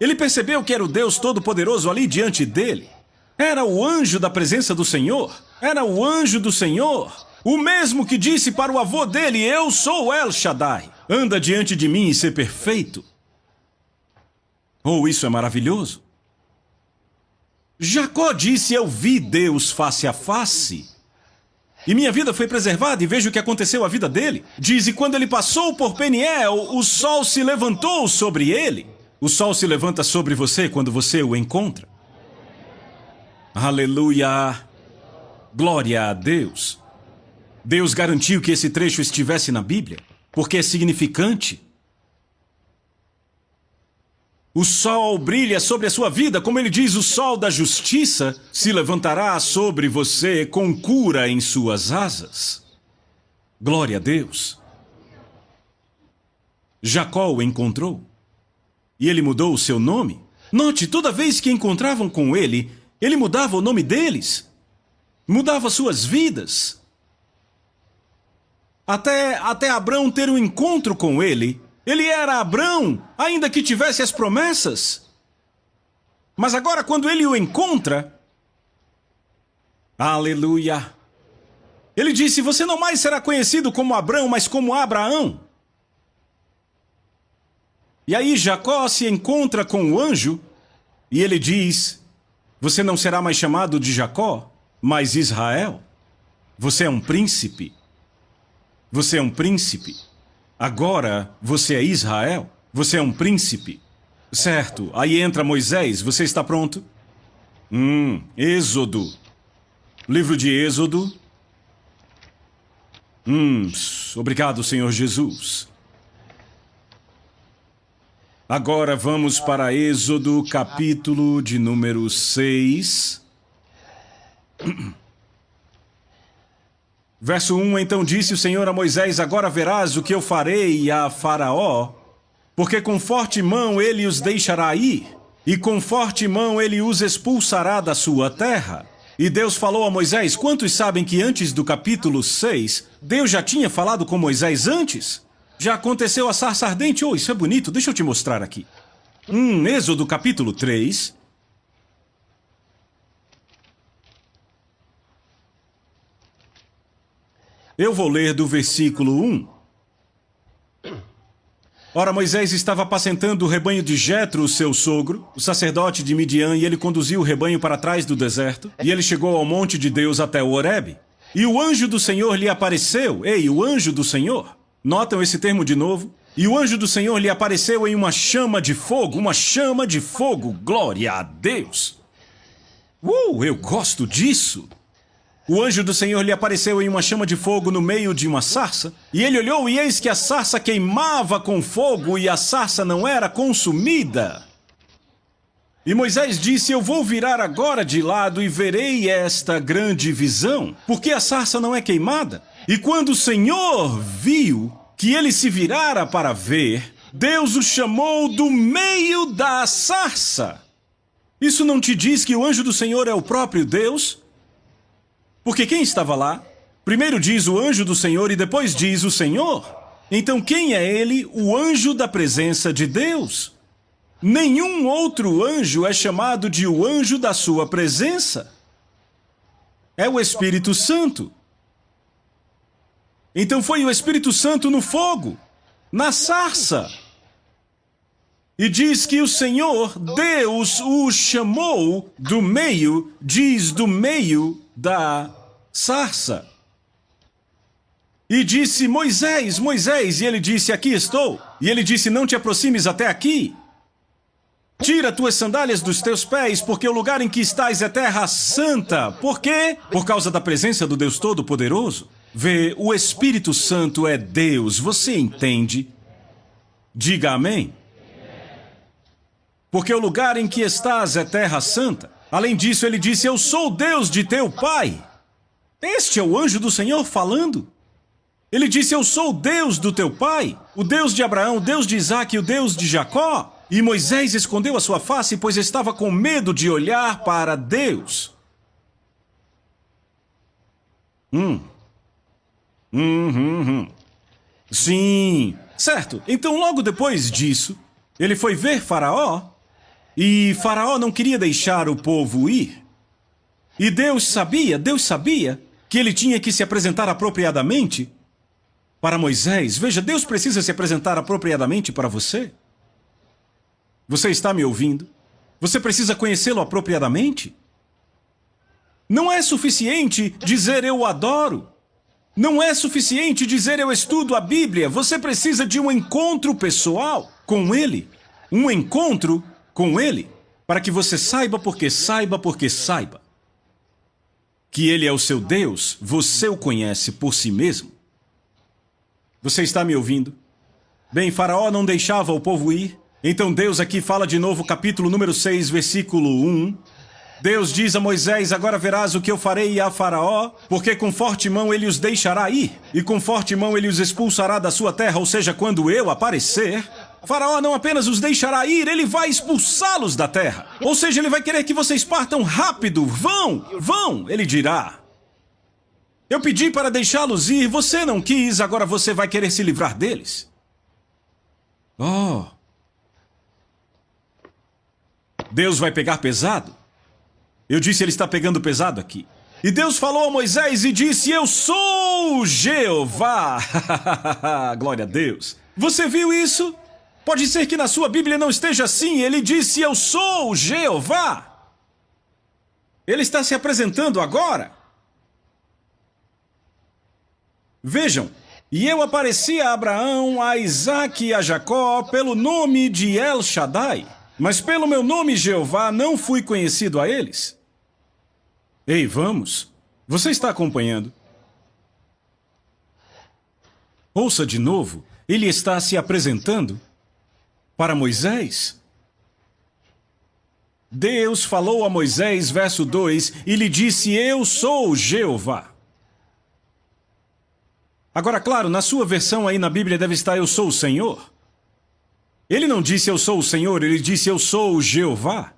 Ele percebeu que era o Deus Todo-Poderoso ali diante dele. Era o anjo da presença do Senhor. Era o anjo do Senhor. O mesmo que disse para o avô dele: eu sou El Shaddai. Anda diante de mim e ser perfeito. Oh, isso é maravilhoso. Jacó disse: eu vi Deus face a face. E minha vida foi preservada, e veja o que aconteceu à vida dele. Diz: e quando ele passou por Peniel, o sol se levantou sobre ele. O sol se levanta sobre você quando você o encontra. Aleluia! Glória a Deus! Deus garantiu que esse trecho estivesse na Bíblia, porque é significante. O sol brilha sobre a sua vida, como ele diz: o sol da justiça se levantará sobre você com cura em suas asas. Glória a Deus. Jacó o encontrou, e ele mudou o seu nome. Note, toda vez que encontravam com ele, ele mudava o nome deles, mudava suas vidas. Até Abrão ter um encontro com ele. Ele era Abrão, ainda que tivesse as promessas. Mas agora, quando ele o encontra, aleluia, ele disse: você não mais será conhecido como Abrão, mas como Abraão. E aí Jacó se encontra com o anjo, e ele diz: você não será mais chamado de Jacó, mas Israel. Você é um príncipe. Você é um príncipe. Agora você é Israel. Você é um príncipe. Certo. Aí entra Moisés. Você está pronto? Êxodo. Livro de Êxodo. Obrigado, Senhor Jesus. Agora vamos para Êxodo, capítulo de número 6. Verso 1, então disse o Senhor a Moisés: agora verás o que eu farei a Faraó Porque com forte mão ele os deixará ir, e com forte mão ele os expulsará da sua terra. E Deus falou a Moisés. Quantos sabem que antes do capítulo 6, Deus já tinha falado com Moisés antes? Já aconteceu a sarça ardente. Oh, isso é bonito, deixa eu te mostrar aqui. Êxodo capítulo 3. Eu vou ler do versículo 1. Ora, Moisés estava apacentando o rebanho de Jetro, seu sogro, o sacerdote de Midian, e ele conduziu o rebanho para trás do deserto, e ele chegou ao monte de Deus até o Horebe. E o anjo do Senhor lhe apareceu. Ei, o anjo do Senhor. Notam esse termo de novo? E o anjo do Senhor lhe apareceu em uma chama de fogo, glória a Deus. Eu gosto disso. O anjo do Senhor lhe apareceu em uma chama de fogo no meio de uma sarça, e ele olhou e eis que a sarça queimava com fogo e a sarça não era consumida. E Moisés disse, eu vou virar agora de lado e verei esta grande visão, porque a sarça não é queimada. E quando o Senhor viu que ele se virara para ver, Deus o chamou do meio da sarça. Isso não te diz que o anjo do Senhor é o próprio Deus? Porque quem estava lá? Primeiro diz o anjo do Senhor e depois diz o Senhor. Então quem é ele? O anjo da presença de Deus. Nenhum outro anjo é chamado de o anjo da sua presença. É o Espírito Santo. Então foi o Espírito Santo no fogo, na sarça. E diz que o Senhor, Deus, o chamou do meio da sarça. E disse, Moisés, Moisés, e ele disse, aqui estou. E ele disse, não te aproximes até aqui. Tira tuas sandálias dos teus pés, porque o lugar em que estás é terra santa. Por quê? Por causa da presença do Deus Todo-Poderoso. Vê, o Espírito Santo é Deus, você entende? Diga amém. Porque o lugar em que estás é terra santa. Além disso, ele disse, eu sou o Deus de teu pai. Este é o anjo do Senhor falando. Ele disse, eu sou o Deus do teu pai, o Deus de Abraão, o Deus de Isaque e o Deus de Jacó. E Moisés escondeu a sua face, pois estava com medo de olhar para Deus. Sim, certo. Então logo depois disso, ele foi ver Faraó, e Faraó não queria deixar o povo ir. E Deus sabia que ele tinha que se apresentar apropriadamente para Moisés. Veja, Deus precisa se apresentar apropriadamente para você. Você está me ouvindo? Você precisa conhecê-lo apropriadamente. Não é suficiente dizer eu o adoro. Não é suficiente dizer eu estudo a Bíblia. Você precisa de um encontro pessoal com Ele. Um encontro com Ele. Para que você saiba porque saiba. Que Ele é o seu Deus, você o conhece por si mesmo. Você está me ouvindo? Bem, Faraó não deixava o povo ir. Então Deus aqui fala de novo, capítulo número 6, versículo 1. Deus diz a Moisés, agora verás o que eu farei a Faraó, porque com forte mão ele os deixará ir, e com forte mão ele os expulsará da sua terra, ou seja, quando eu aparecer, Faraó não apenas os deixará ir, ele vai expulsá-los da terra. Ou seja, ele vai querer que vocês partam rápido, vão, ele dirá. Eu pedi para deixá-los ir, você não quis, agora você vai querer se livrar deles. Deus vai pegar pesado? Eu disse, ele está pegando pesado aqui. E Deus falou a Moisés e disse, eu sou Jeová. Glória a Deus. Você viu isso? Pode ser que na sua Bíblia não esteja assim. Ele disse, eu sou Jeová. Ele está se apresentando agora. Vejam, e eu apareci a Abraão, a Isaque e a Jacó pelo nome de El Shaddai. Mas pelo meu nome Jeová não fui conhecido a eles. Ei, vamos. Você está acompanhando? Ouça de novo. Ele está se apresentando para Moisés. Deus falou a Moisés, verso 2, e lhe disse, eu sou Jeová. Agora, claro, na sua versão aí na Bíblia deve estar, eu sou o Senhor. Ele não disse eu sou o Senhor, ele disse eu sou o Jeová.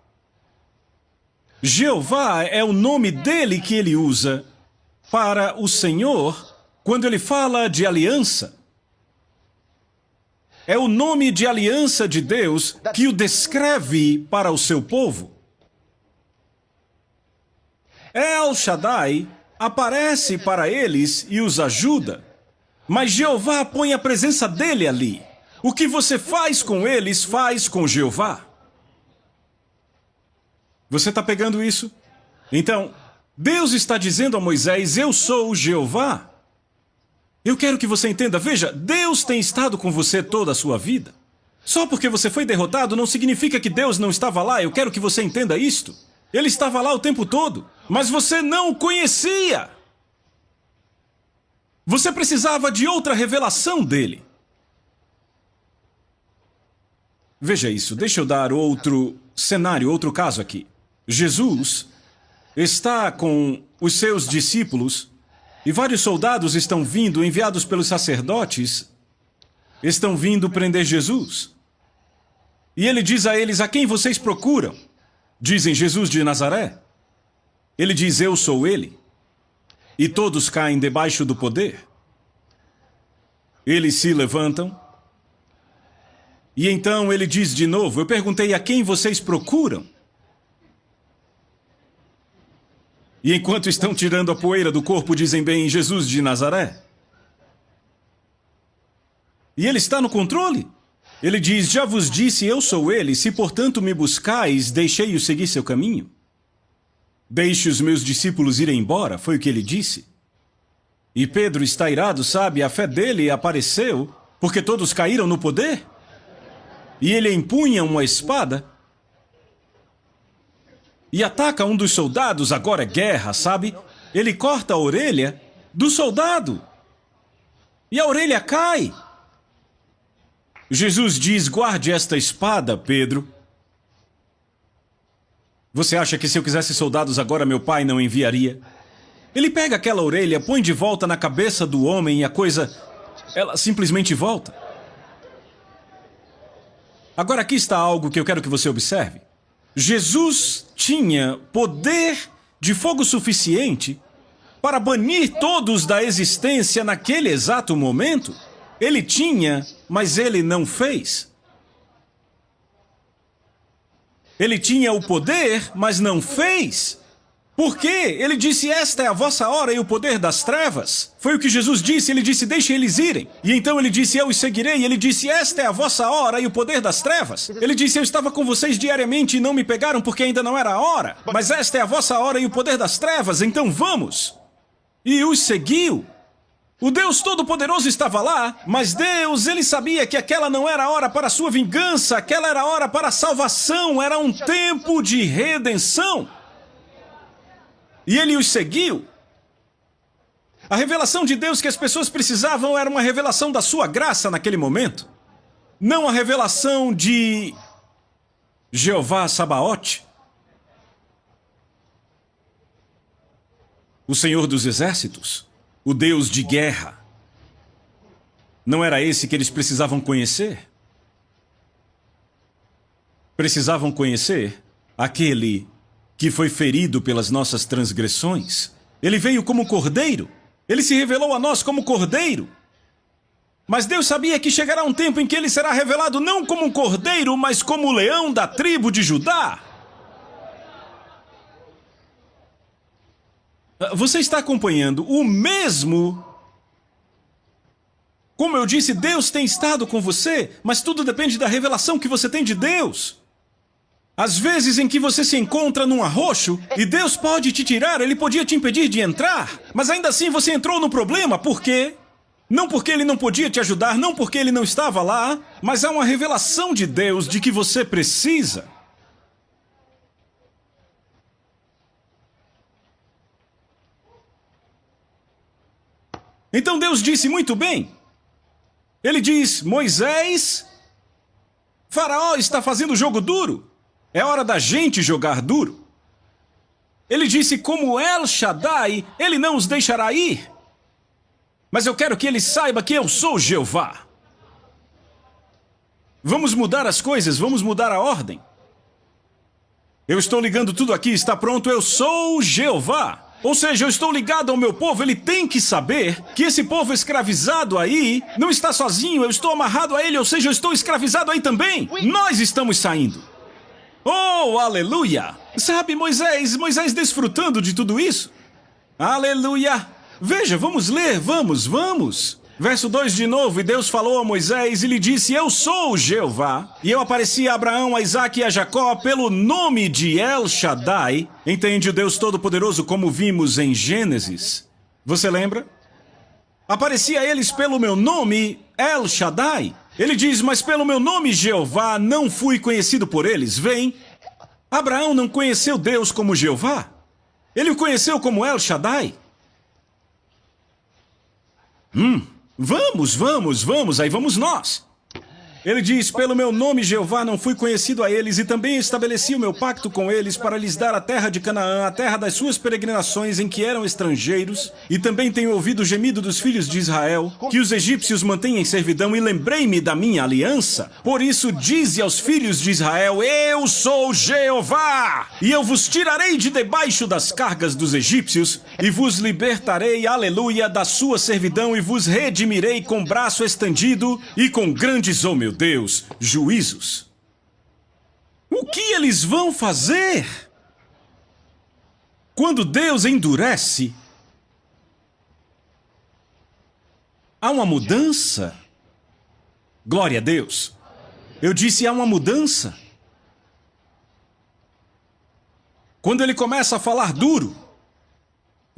Jeová é o nome dele que ele usa para o Senhor quando ele fala de aliança. É o nome de aliança de Deus que o descreve para o seu povo. El Shaddai aparece para eles e os ajuda, mas Jeová põe a presença dele ali. O que você faz com eles, faz com Jeová. Você está pegando isso? Então, Deus está dizendo a Moisés, eu sou o Jeová. Eu quero que você entenda, veja, Deus tem estado com você toda a sua vida. Só porque você foi derrotado não significa que Deus não estava lá, eu quero que você entenda isto. Ele estava lá o tempo todo, mas você não o conhecia. Você precisava de outra revelação dele. Veja isso, deixa eu dar outro cenário, outro caso aqui. Jesus está com os seus discípulos e vários soldados estão vindo, enviados pelos sacerdotes, estão vindo prender Jesus. E ele diz a eles, a quem vocês procuram? Dizem, Jesus de Nazaré. Ele diz, eu sou ele. E todos caem debaixo do poder. Eles se levantam. E então ele diz de novo, eu perguntei a quem vocês procuram? E enquanto estão tirando a poeira do corpo, dizem bem, Jesus de Nazaré. E ele está no controle. Ele diz, já vos disse, eu sou ele, se portanto me buscais, deixei-o seguir seu caminho. Deixe os meus discípulos irem embora, foi o que ele disse. E Pedro está irado, sabe, a fé dele apareceu, porque todos caíram no poder. E ele empunha uma espada e ataca um dos soldados, agora é guerra, sabe? Ele corta a orelha do soldado e a orelha cai. Jesus diz, guarde esta espada, Pedro. Você acha que se eu quisesse soldados agora, meu pai não enviaria? Ele pega aquela orelha, põe de volta na cabeça do homem e a coisa, ela simplesmente volta. Agora aqui está algo que eu quero que você observe. Jesus tinha poder de fogo suficiente para banir todos da existência naquele exato momento. Ele tinha, mas ele não fez. Ele tinha o poder, mas não fez. Por quê? Ele disse, esta é a vossa hora e o poder das trevas. Foi o que Jesus disse, ele disse, deixe eles irem. E então ele disse, eu os seguirei. E ele disse, esta é a vossa hora e o poder das trevas. Ele disse, eu estava com vocês diariamente e não me pegaram porque ainda não era a hora. Mas esta é a vossa hora e o poder das trevas, então vamos. E os seguiu. O Deus Todo-Poderoso estava lá, mas Deus, ele sabia que aquela não era a hora para a sua vingança, aquela era a hora para a salvação, era um tempo de redenção. E ele os seguiu. A revelação de Deus que as pessoas precisavam era uma revelação da sua graça naquele momento. Não a revelação de Jeová Sabaote, o Senhor dos Exércitos, o Deus de guerra. Não era esse que eles precisavam conhecer? Precisavam conhecer aquele que foi ferido pelas nossas transgressões. Ele veio como cordeiro. Ele se revelou a nós como cordeiro. Mas Deus sabia que chegará um tempo em que ele será revelado não como um cordeiro, mas como o leão da tribo de Judá. Você está acompanhando o mesmo... Como eu disse, Deus tem estado com você, mas tudo depende da revelação que você tem de Deus. Às vezes em que você se encontra num arroxo e Deus pode te tirar, ele podia te impedir de entrar, mas ainda assim você entrou no problema, por quê? Não porque ele não podia te ajudar, não porque ele não estava lá, mas há uma revelação de Deus de que você precisa. Então Deus disse, muito bem. Ele diz, Moisés, Faraó está fazendo jogo duro. É hora da gente jogar duro. Ele disse, como El Shaddai, ele não os deixará ir. Mas eu quero que ele saiba que eu sou Jeová. Vamos mudar as coisas, vamos mudar a ordem. Eu estou ligando tudo aqui, está pronto, eu sou Jeová. Ou seja, eu estou ligado ao meu povo, ele tem que saber que esse povo escravizado aí não está sozinho, eu estou amarrado a ele, ou seja, eu estou escravizado aí também. Nós estamos saindo. Oh, aleluia! Sabe, Moisés desfrutando de tudo isso. Aleluia! Veja, vamos ler, vamos. Verso 2 de novo, e Deus falou a Moisés e lhe disse, eu sou Jeová, e eu apareci a Abraão, a Isaque e a Jacó pelo nome de El Shaddai. Entende o Deus Todo-Poderoso como vimos em Gênesis? Você lembra? Apareci a eles pelo meu nome, El Shaddai. Ele diz, mas pelo meu nome Jeová não fui conhecido por eles. Vem, Abraão não conheceu Deus como Jeová. Ele o conheceu como El Shaddai. Vamos, aí vamos nós. Ele diz, pelo meu nome Jeová não fui conhecido a eles, e também estabeleci o meu pacto com eles para lhes dar a terra de Canaã, a terra das suas peregrinações em que eram estrangeiros, e também tenho ouvido o gemido dos filhos de Israel, que os egípcios mantêm em servidão, e lembrei-me da minha aliança. Por isso dize aos filhos de Israel, eu sou Jeová, e eu vos tirarei de debaixo das cargas dos egípcios, e vos libertarei, aleluia, da sua servidão, e vos redimirei com braço estendido, e com grandes, oh meu Deus, juízos. O que eles vão fazer? Quando Deus endurece, há uma mudança. Glória a Deus. Eu disse, há uma mudança. Quando ele começa a falar duro,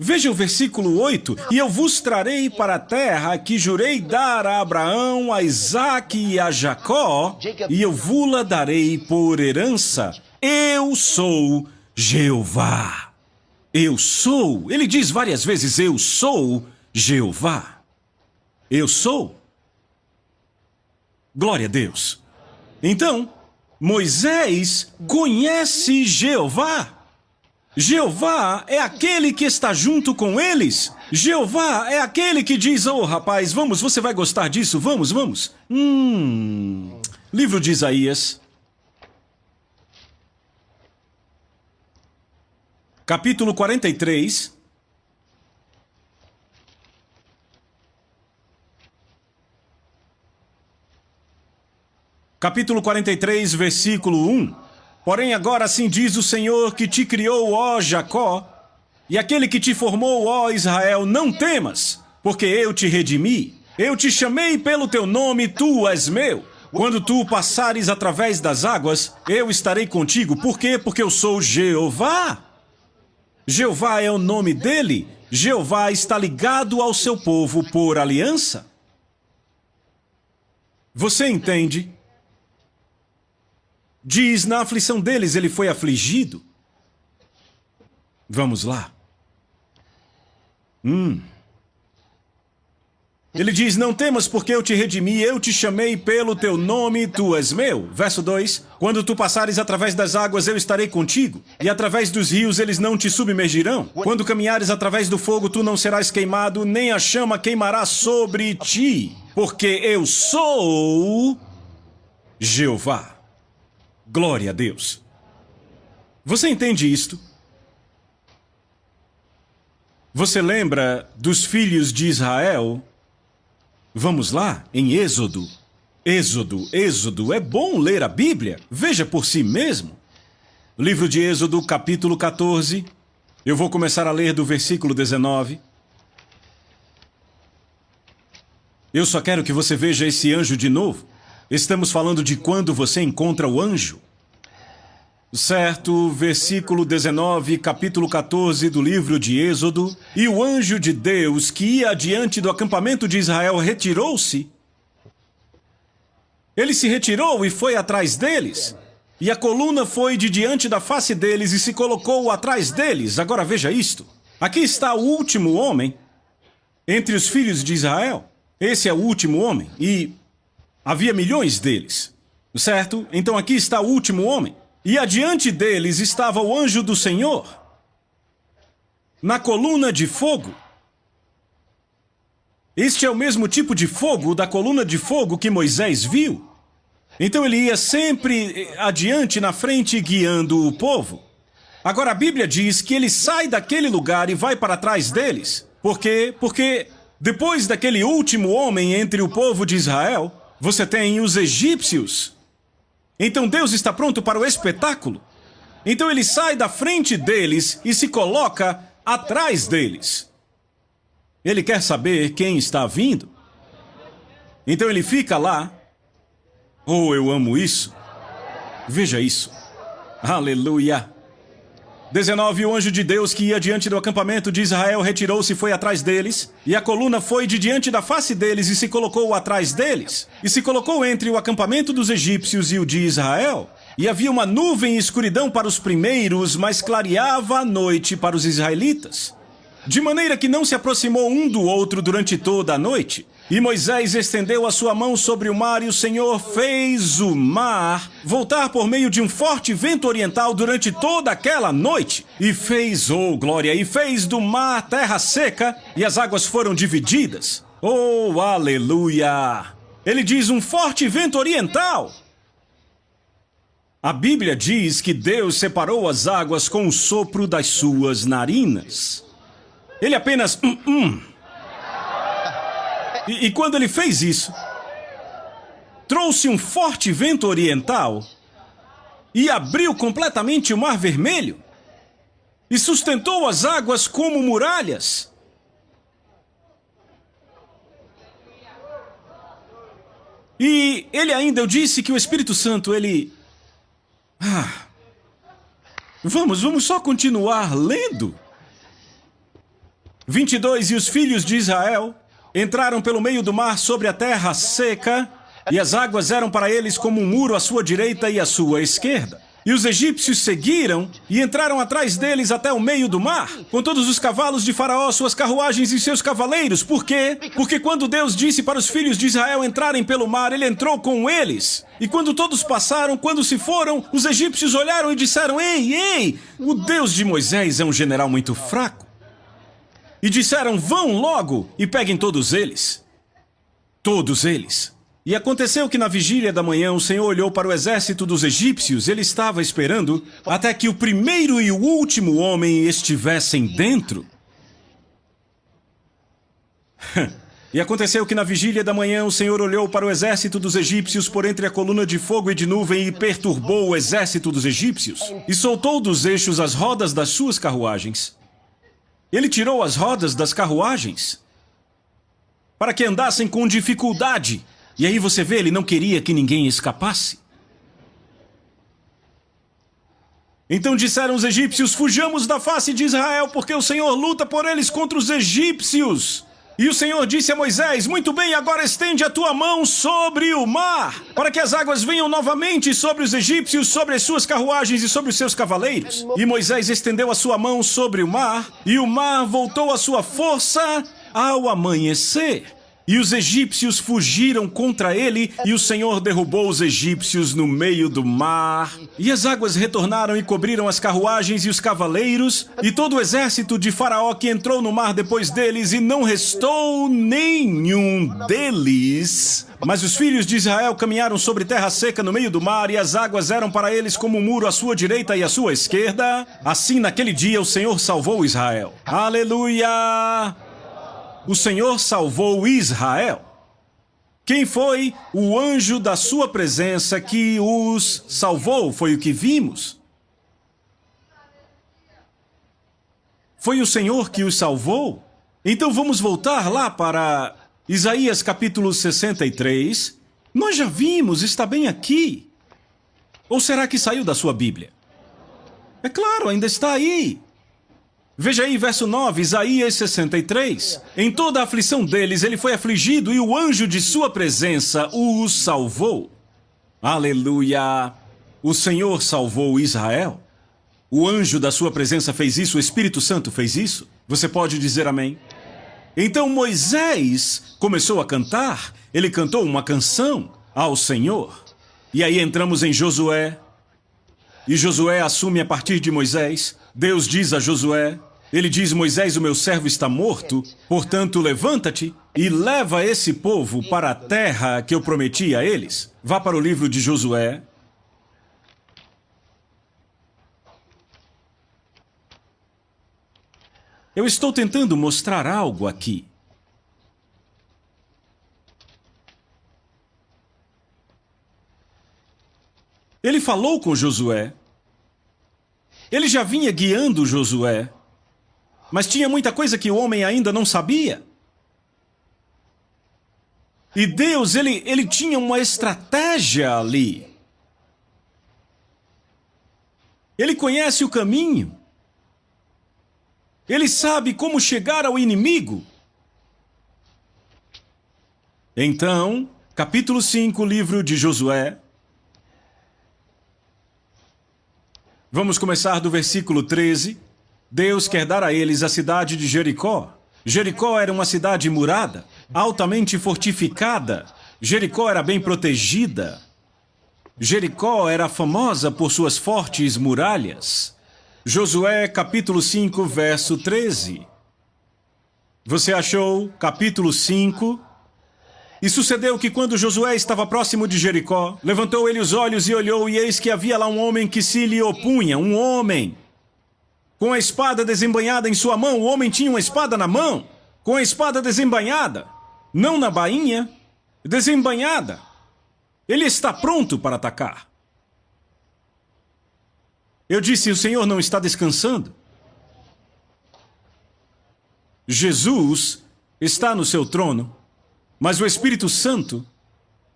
veja o versículo 8. E eu vos trarei para a terra que jurei dar a Abraão, a Isaque e a Jacó, e eu vou-la darei por herança. Eu sou Jeová. Eu sou. Ele diz várias vezes, eu sou Jeová. Eu sou. Glória a Deus. Então, Moisés conhece Jeová. Jeová é aquele que está junto com eles. Jeová é aquele que diz, oh rapaz, vamos, você vai gostar disso, vamos. Livro de Isaías. Capítulo 43. Capítulo 43, versículo 1. Porém agora assim diz o Senhor que te criou, ó Jacó, e aquele que te formou, ó Israel, não temas, porque eu te redimi. Eu te chamei pelo teu nome, tu és meu. Quando tu passares através das águas, eu estarei contigo. Por quê? Porque eu sou Jeová. Jeová é o nome dele. Jeová está ligado ao seu povo por aliança. Você entende? Diz, na aflição deles ele foi afligido. Vamos lá. Ele diz, não temas porque eu te redimi, eu te chamei pelo teu nome, tu és meu. Verso 2, quando tu passares através das águas, eu estarei contigo, e através dos rios eles não te submergirão. Quando caminhares através do fogo, tu não serás queimado, nem a chama queimará sobre ti, porque eu sou Jeová. Glória a Deus. Você entende isto? Você lembra dos filhos de Israel? Vamos lá, em Êxodo. Êxodo. É bom ler a Bíblia. Veja por si mesmo. Livro de Êxodo, capítulo 14. Eu vou começar a ler do versículo 19. Eu só quero que você veja esse anjo de novo. Estamos falando de quando você encontra o anjo. Certo, versículo 19, capítulo 14 do livro de Êxodo. E o anjo de Deus que ia adiante do acampamento de Israel retirou-se. Ele se retirou e foi atrás deles. E a coluna foi de diante da face deles e se colocou atrás deles. Agora veja isto. Aqui está o último homem entre os filhos de Israel. Esse é o último homem e havia milhões deles, certo? Então aqui está o último homem. E adiante deles estava o anjo do Senhor, na coluna de fogo. Este é o mesmo tipo de fogo da coluna de fogo que Moisés viu. Então ele ia sempre adiante na frente guiando o povo. Agora a Bíblia diz que ele sai daquele lugar e vai para trás deles. Por quê? Porque depois daquele último homem entre o povo de Israel, você tem os egípcios. Então Deus está pronto para o espetáculo. Então ele sai da frente deles e se coloca atrás deles. Ele quer saber quem está vindo. Então ele fica lá. Oh, eu amo isso. Veja isso. Aleluia. 19. O anjo de Deus que ia diante do acampamento de Israel retirou-se e foi atrás deles. E a coluna foi de diante da face deles e se colocou atrás deles. E se colocou entre o acampamento dos egípcios e o de Israel. E havia uma nuvem e escuridão para os primeiros, mas clareava a noite para os israelitas. De maneira que não se aproximou um do outro durante toda a noite. E Moisés estendeu a sua mão sobre o mar, e o Senhor fez o mar voltar por meio de um forte vento oriental durante toda aquela noite. E fez, oh glória, e fez do mar terra seca, e as águas foram divididas. Oh, aleluia! Ele diz um forte vento oriental. A Bíblia diz que Deus separou as águas com o sopro das suas narinas. Ele apenas... E quando ele fez isso, trouxe um forte vento oriental e abriu completamente o Mar Vermelho e sustentou as águas como muralhas. E ele ainda, eu disse que o Espírito Santo, ele... Vamos só continuar lendo. 22. E os filhos de Israel entraram pelo meio do mar sobre a terra seca, e as águas eram para eles como um muro à sua direita e à sua esquerda. E os egípcios seguiram e entraram atrás deles até o meio do mar, com todos os cavalos de Faraó, suas carruagens e seus cavaleiros. Por quê? Porque quando Deus disse para os filhos de Israel entrarem pelo mar, ele entrou com eles. E quando todos passaram, quando se foram, os egípcios olharam e disseram: Ei, o Deus de Moisés é um general muito fraco. E disseram: vão logo e peguem todos eles. Todos eles. E aconteceu que na vigília da manhã o Senhor olhou para o exército dos egípcios. Ele estava esperando até que o primeiro e o último homem estivessem dentro. E aconteceu que na vigília da manhã o Senhor olhou para o exército dos egípcios por entre a coluna de fogo e de nuvem e perturbou o exército dos egípcios. E soltou dos eixos as rodas das suas carruagens. Ele tirou as rodas das carruagens para que andassem com dificuldade. E aí você vê, ele não queria que ninguém escapasse. Então disseram os egípcios: fujamos da face de Israel, porque o Senhor luta por eles contra os egípcios. E o Senhor disse a Moisés: muito bem, agora estende a tua mão sobre o mar, para que as águas venham novamente sobre os egípcios, sobre as suas carruagens e sobre os seus cavaleiros. E Moisés estendeu a sua mão sobre o mar, e o mar voltou à sua força ao amanhecer. E os egípcios fugiram contra ele, e o Senhor derrubou os egípcios no meio do mar. E as águas retornaram e cobriram as carruagens e os cavaleiros, e todo o exército de Faraó que entrou no mar depois deles, e não restou nenhum deles. Mas os filhos de Israel caminharam sobre terra seca no meio do mar, e as águas eram para eles como um muro à sua direita e à sua esquerda. Assim, naquele dia, o Senhor salvou Israel. Aleluia! O Senhor salvou Israel. Quem foi o anjo da sua presença que os salvou? Foi o que vimos. Foi o Senhor que os salvou. Então vamos voltar lá para Isaías capítulo 63. Nós já vimos, está bem aqui. Ou será que saiu da sua Bíblia? É claro, ainda está aí. Veja aí, verso 9, Isaías 63. Em toda a aflição deles, ele foi afligido e o anjo de sua presença os salvou. Aleluia! O Senhor salvou Israel. O anjo da sua presença fez isso, o Espírito Santo fez isso. Você pode dizer amém? Então Moisés começou a cantar. Ele cantou uma canção ao Senhor. E aí entramos em Josué. E Josué assume a partir de Moisés. Deus diz a Josué: Ele diz: Moisés, o meu servo está morto, portanto levanta-te e leva esse povo para a terra que eu prometi a eles. Vá para o livro de Josué. Eu estou tentando mostrar algo aqui. Ele falou com Josué. Ele já vinha guiando Josué. Mas tinha muita coisa que o homem ainda não sabia. E Deus, ele tinha uma estratégia ali. Ele conhece o caminho. Ele sabe como chegar ao inimigo. Então, capítulo 5, livro de Josué. Vamos começar do versículo 13. Deus quer dar a eles a cidade de Jericó. Jericó era uma cidade murada, altamente fortificada. Jericó era bem protegida. Jericó era famosa por suas fortes muralhas. Josué, capítulo 5, verso 13. Você achou? Capítulo 5. E sucedeu que quando Josué estava próximo de Jericó, levantou ele os olhos e olhou, e eis que havia lá um homem que se lhe opunha, um homem. Com a espada desembainhada em sua mão, o homem tinha uma espada na mão, com a espada desembainhada, não na bainha, desembainhada. Ele está pronto para atacar. Eu disse: o Senhor não está descansando. Jesus está no seu trono, mas o Espírito Santo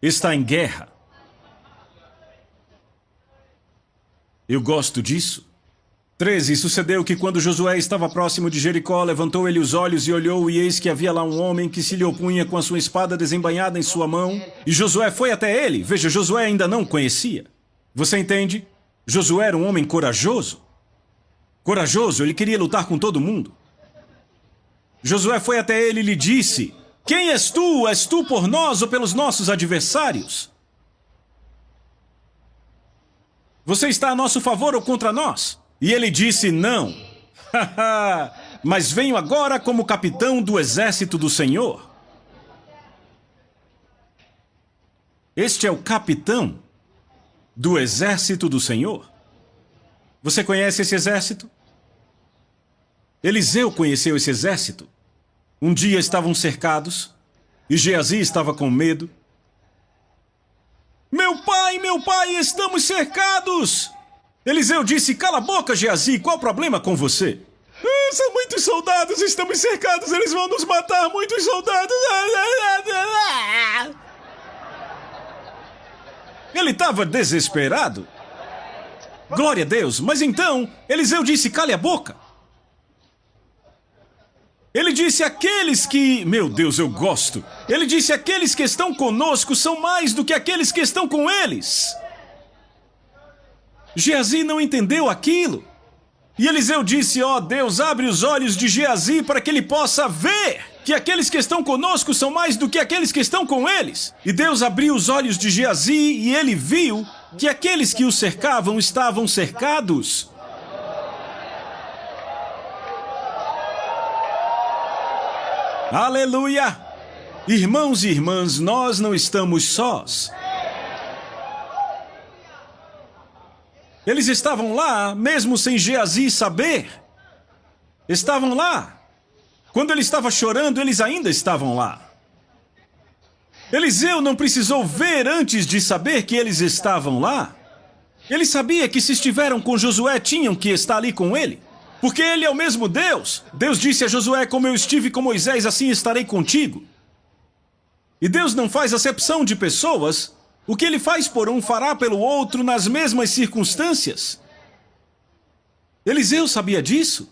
está em guerra. Eu gosto disso. 13. Sucedeu que quando Josué estava próximo de Jericó, levantou ele os olhos e olhou, e eis que havia lá um homem que se lhe opunha com a sua espada desembainhada em sua mão. E Josué foi até ele. Veja, Josué ainda não conhecia. Você entende? Josué era um homem corajoso. Corajoso, ele queria lutar com todo mundo. Josué foi até ele e lhe disse: quem és tu? És tu por nós ou pelos nossos adversários? Você está a nosso favor ou contra nós? E ele disse: não. Mas venho agora como capitão do exército do Senhor. Este é o capitão do exército do Senhor. Você conhece esse exército? Eliseu conheceu esse exército. Um dia estavam cercados e Geazi estava com medo. Meu pai, estamos cercados! Eliseu disse: cala a boca, Geazi, qual o problema com você? São muitos soldados, estamos cercados, eles vão nos matar, muitos soldados. Ele estava desesperado. Glória a Deus, mas então Eliseu disse: cale a boca. Ele disse: aqueles que... Meu Deus, eu gosto. Ele disse: aqueles que estão conosco são mais do que aqueles que estão com eles. Geazi não entendeu aquilo. E Eliseu disse: ó Deus, abre os olhos de Geazi para que ele possa ver que aqueles que estão conosco são mais do que aqueles que estão com eles. E Deus abriu os olhos de Geazi e ele viu que aqueles que o cercavam estavam cercados. Aleluia! Irmãos e irmãs, nós não estamos sós. Eles estavam lá, mesmo sem Geazi saber. Estavam lá. Quando ele estava chorando, eles ainda estavam lá. Eliseu não precisou ver antes de saber que eles estavam lá. Ele sabia que se estiveram com Josué, tinham que estar ali com ele. Porque ele é o mesmo Deus. Deus disse a Josué: como eu estive com Moisés, assim estarei contigo. E Deus não faz acepção de pessoas. O que ele faz por um, fará pelo outro nas mesmas circunstâncias. Eliseu sabia disso.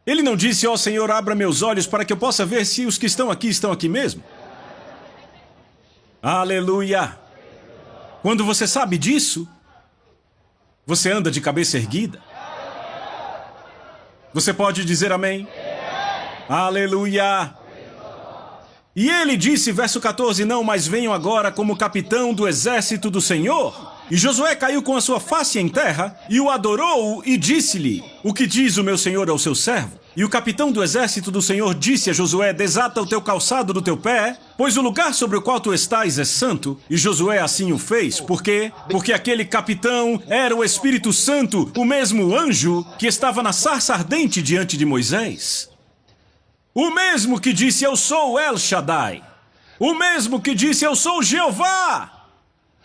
Ele não disse: ó Senhor, abra meus olhos para que eu possa ver se os que estão aqui mesmo. Aleluia! Quando você sabe disso, você anda de cabeça erguida. Você pode dizer amém? Aleluia! E ele disse, verso 14, não, mas venho agora como capitão do exército do Senhor. E Josué caiu com a sua face em terra, e o adorou, e disse-lhe: O que diz o meu senhor ao seu servo? E o capitão do exército do Senhor disse a Josué: Desata o teu calçado do teu pé, pois o lugar sobre o qual tu estás é santo. E Josué assim o fez. Por quê? Porque aquele capitão era o Espírito Santo, o mesmo anjo que estava na sarça ardente diante de Moisés. O mesmo que disse: Eu sou El Shaddai. O mesmo que disse: Eu sou Jeová.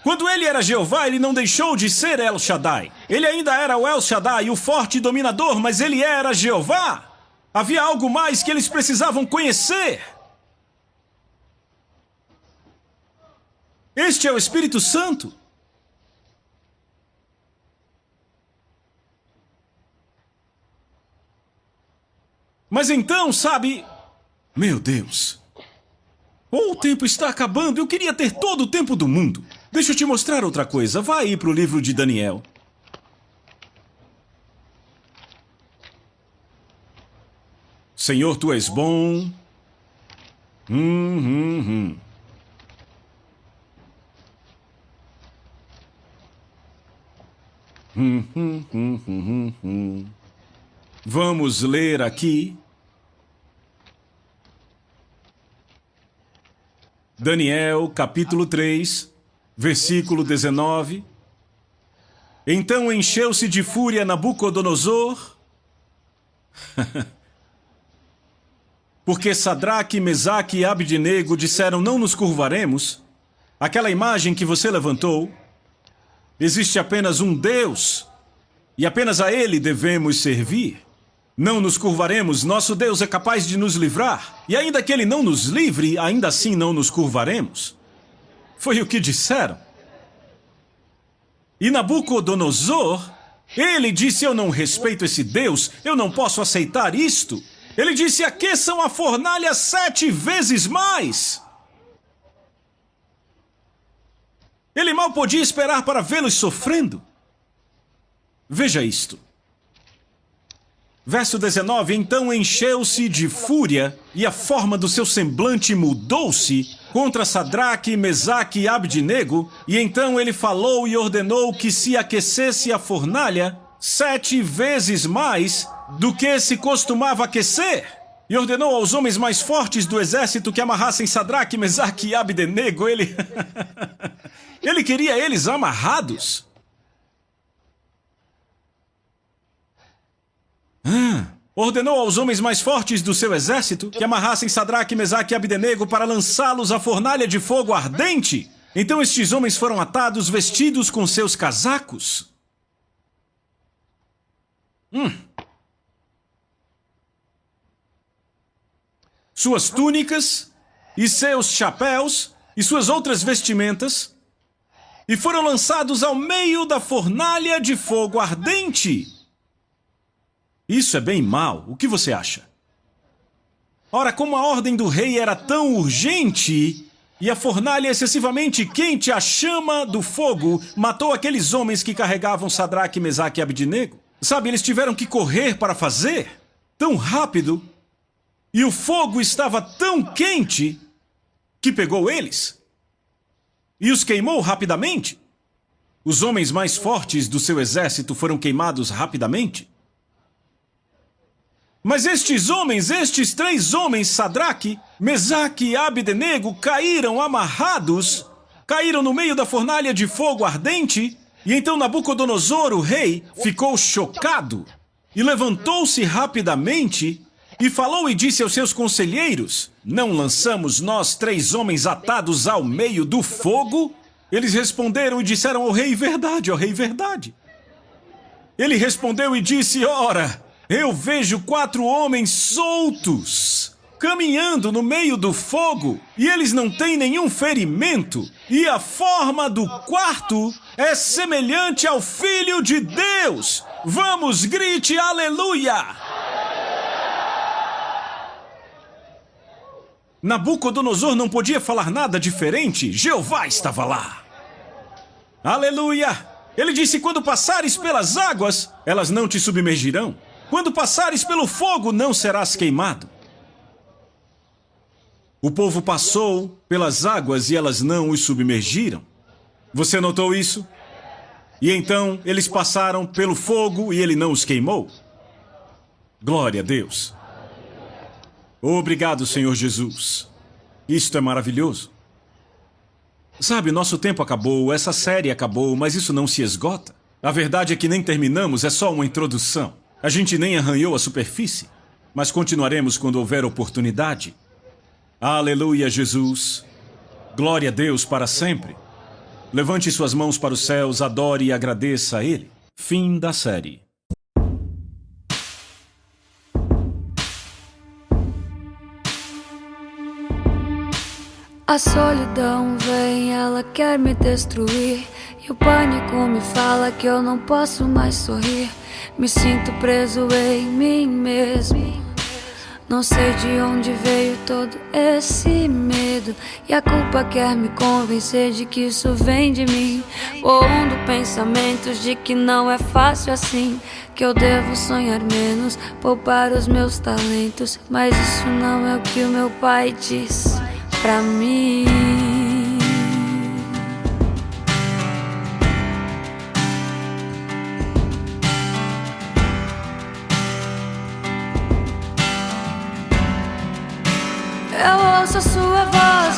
Quando ele era Jeová, ele não deixou de ser El Shaddai. Ele ainda era o El Shaddai, o forte e dominador, mas ele era Jeová. Havia algo mais que eles precisavam conhecer. Este é o Espírito Santo. Mas então, sabe... Meu Deus. O tempo está acabando. Eu queria ter todo o tempo do mundo. Deixa eu te mostrar outra coisa. Vá aí para o livro de Daniel. Senhor, tu és bom. Vamos ler aqui. Daniel, capítulo 3, versículo 19. Então encheu-se de fúria Nabucodonosor, porque Sadraque, Mesaque e Abdenego disseram: Não nos curvaremos. Aquela imagem que você levantou, existe apenas um Deus, e apenas a Ele devemos servir. Não nos curvaremos, nosso Deus é capaz de nos livrar. E ainda que Ele não nos livre, ainda assim não nos curvaremos. Foi o que disseram. E Nabucodonosor, ele disse: Eu não respeito esse Deus, eu não posso aceitar isto. Ele disse: Aqueçam a fornalha 7 vezes mais. Ele mal podia esperar para vê-los sofrendo. Veja isto. Verso 19, então encheu-se de fúria, e a forma do seu semblante mudou-se contra Sadraque, Mesaque e Abdenego, e então ele falou e ordenou que se aquecesse a fornalha 7 vezes mais do que se costumava aquecer. E ordenou aos homens mais fortes do exército que amarrassem Sadraque, Mesaque e Abdenego. Ele queria eles amarrados. Ordenou aos homens mais fortes do seu exército que amarrassem Sadraque, Mesaque e Abdenego para lançá-los à fornalha de fogo ardente. Então estes homens foram atados, vestidos com seus casacos. Suas túnicas e seus chapéus e suas outras vestimentas, e foram lançados ao meio da fornalha de fogo ardente. Isso é bem mau. O que você acha? Ora, como a ordem do rei era tão urgente e a fornalha excessivamente quente, a chama do fogo matou aqueles homens que carregavam Sadraque, Mesaque e Abdenego. Sabe, eles tiveram que correr para fazer tão rápido, e o fogo estava tão quente que pegou eles e os queimou rapidamente. Os homens mais fortes do seu exército foram queimados rapidamente. Mas estes 3 homens, Sadraque, Mesaque e Abdenego, caíram amarrados, caíram no meio da fornalha de fogo ardente, e então Nabucodonosor, o rei, ficou chocado, e levantou-se rapidamente, e falou e disse aos seus conselheiros: Não lançamos nós 3 homens atados ao meio do fogo? Eles responderam e disseram ao rei: Verdade, ó rei, verdade. Ele respondeu e disse: Ora, eu vejo 4 homens soltos, caminhando no meio do fogo, e eles não têm nenhum ferimento, e a forma do quarto é semelhante ao Filho de Deus. Vamos, grite aleluia! Nabucodonosor não podia falar nada diferente. Jeová estava lá. Aleluia! Ele disse: Quando passares pelas águas, elas não te submergirão. Quando passares pelo fogo, não serás queimado. O povo passou pelas águas e elas não os submergiram. Você notou isso? E então eles passaram pelo fogo e ele não os queimou. Glória a Deus. Obrigado, Senhor Jesus. Isto é maravilhoso. Sabe, nosso tempo acabou, essa série acabou, mas isso não se esgota. A verdade é que nem terminamos, é só uma introdução. A gente nem arranhou a superfície, mas continuaremos quando houver oportunidade. Aleluia, Jesus. Glória a Deus para sempre. Levante suas mãos para os céus, adore e agradeça a Ele. Fim da série. A solidão vem, ela quer me destruir. E o pânico me fala que eu não posso mais sorrir. Me sinto preso em mim mesmo. Não sei de onde veio todo esse medo. E a culpa quer me convencer de que isso vem de mim, pondo pensamentos de que não é fácil assim, que eu devo sonhar menos, poupar os meus talentos. Mas isso não é o que o meu pai diz pra mim. Eu ouço a sua voz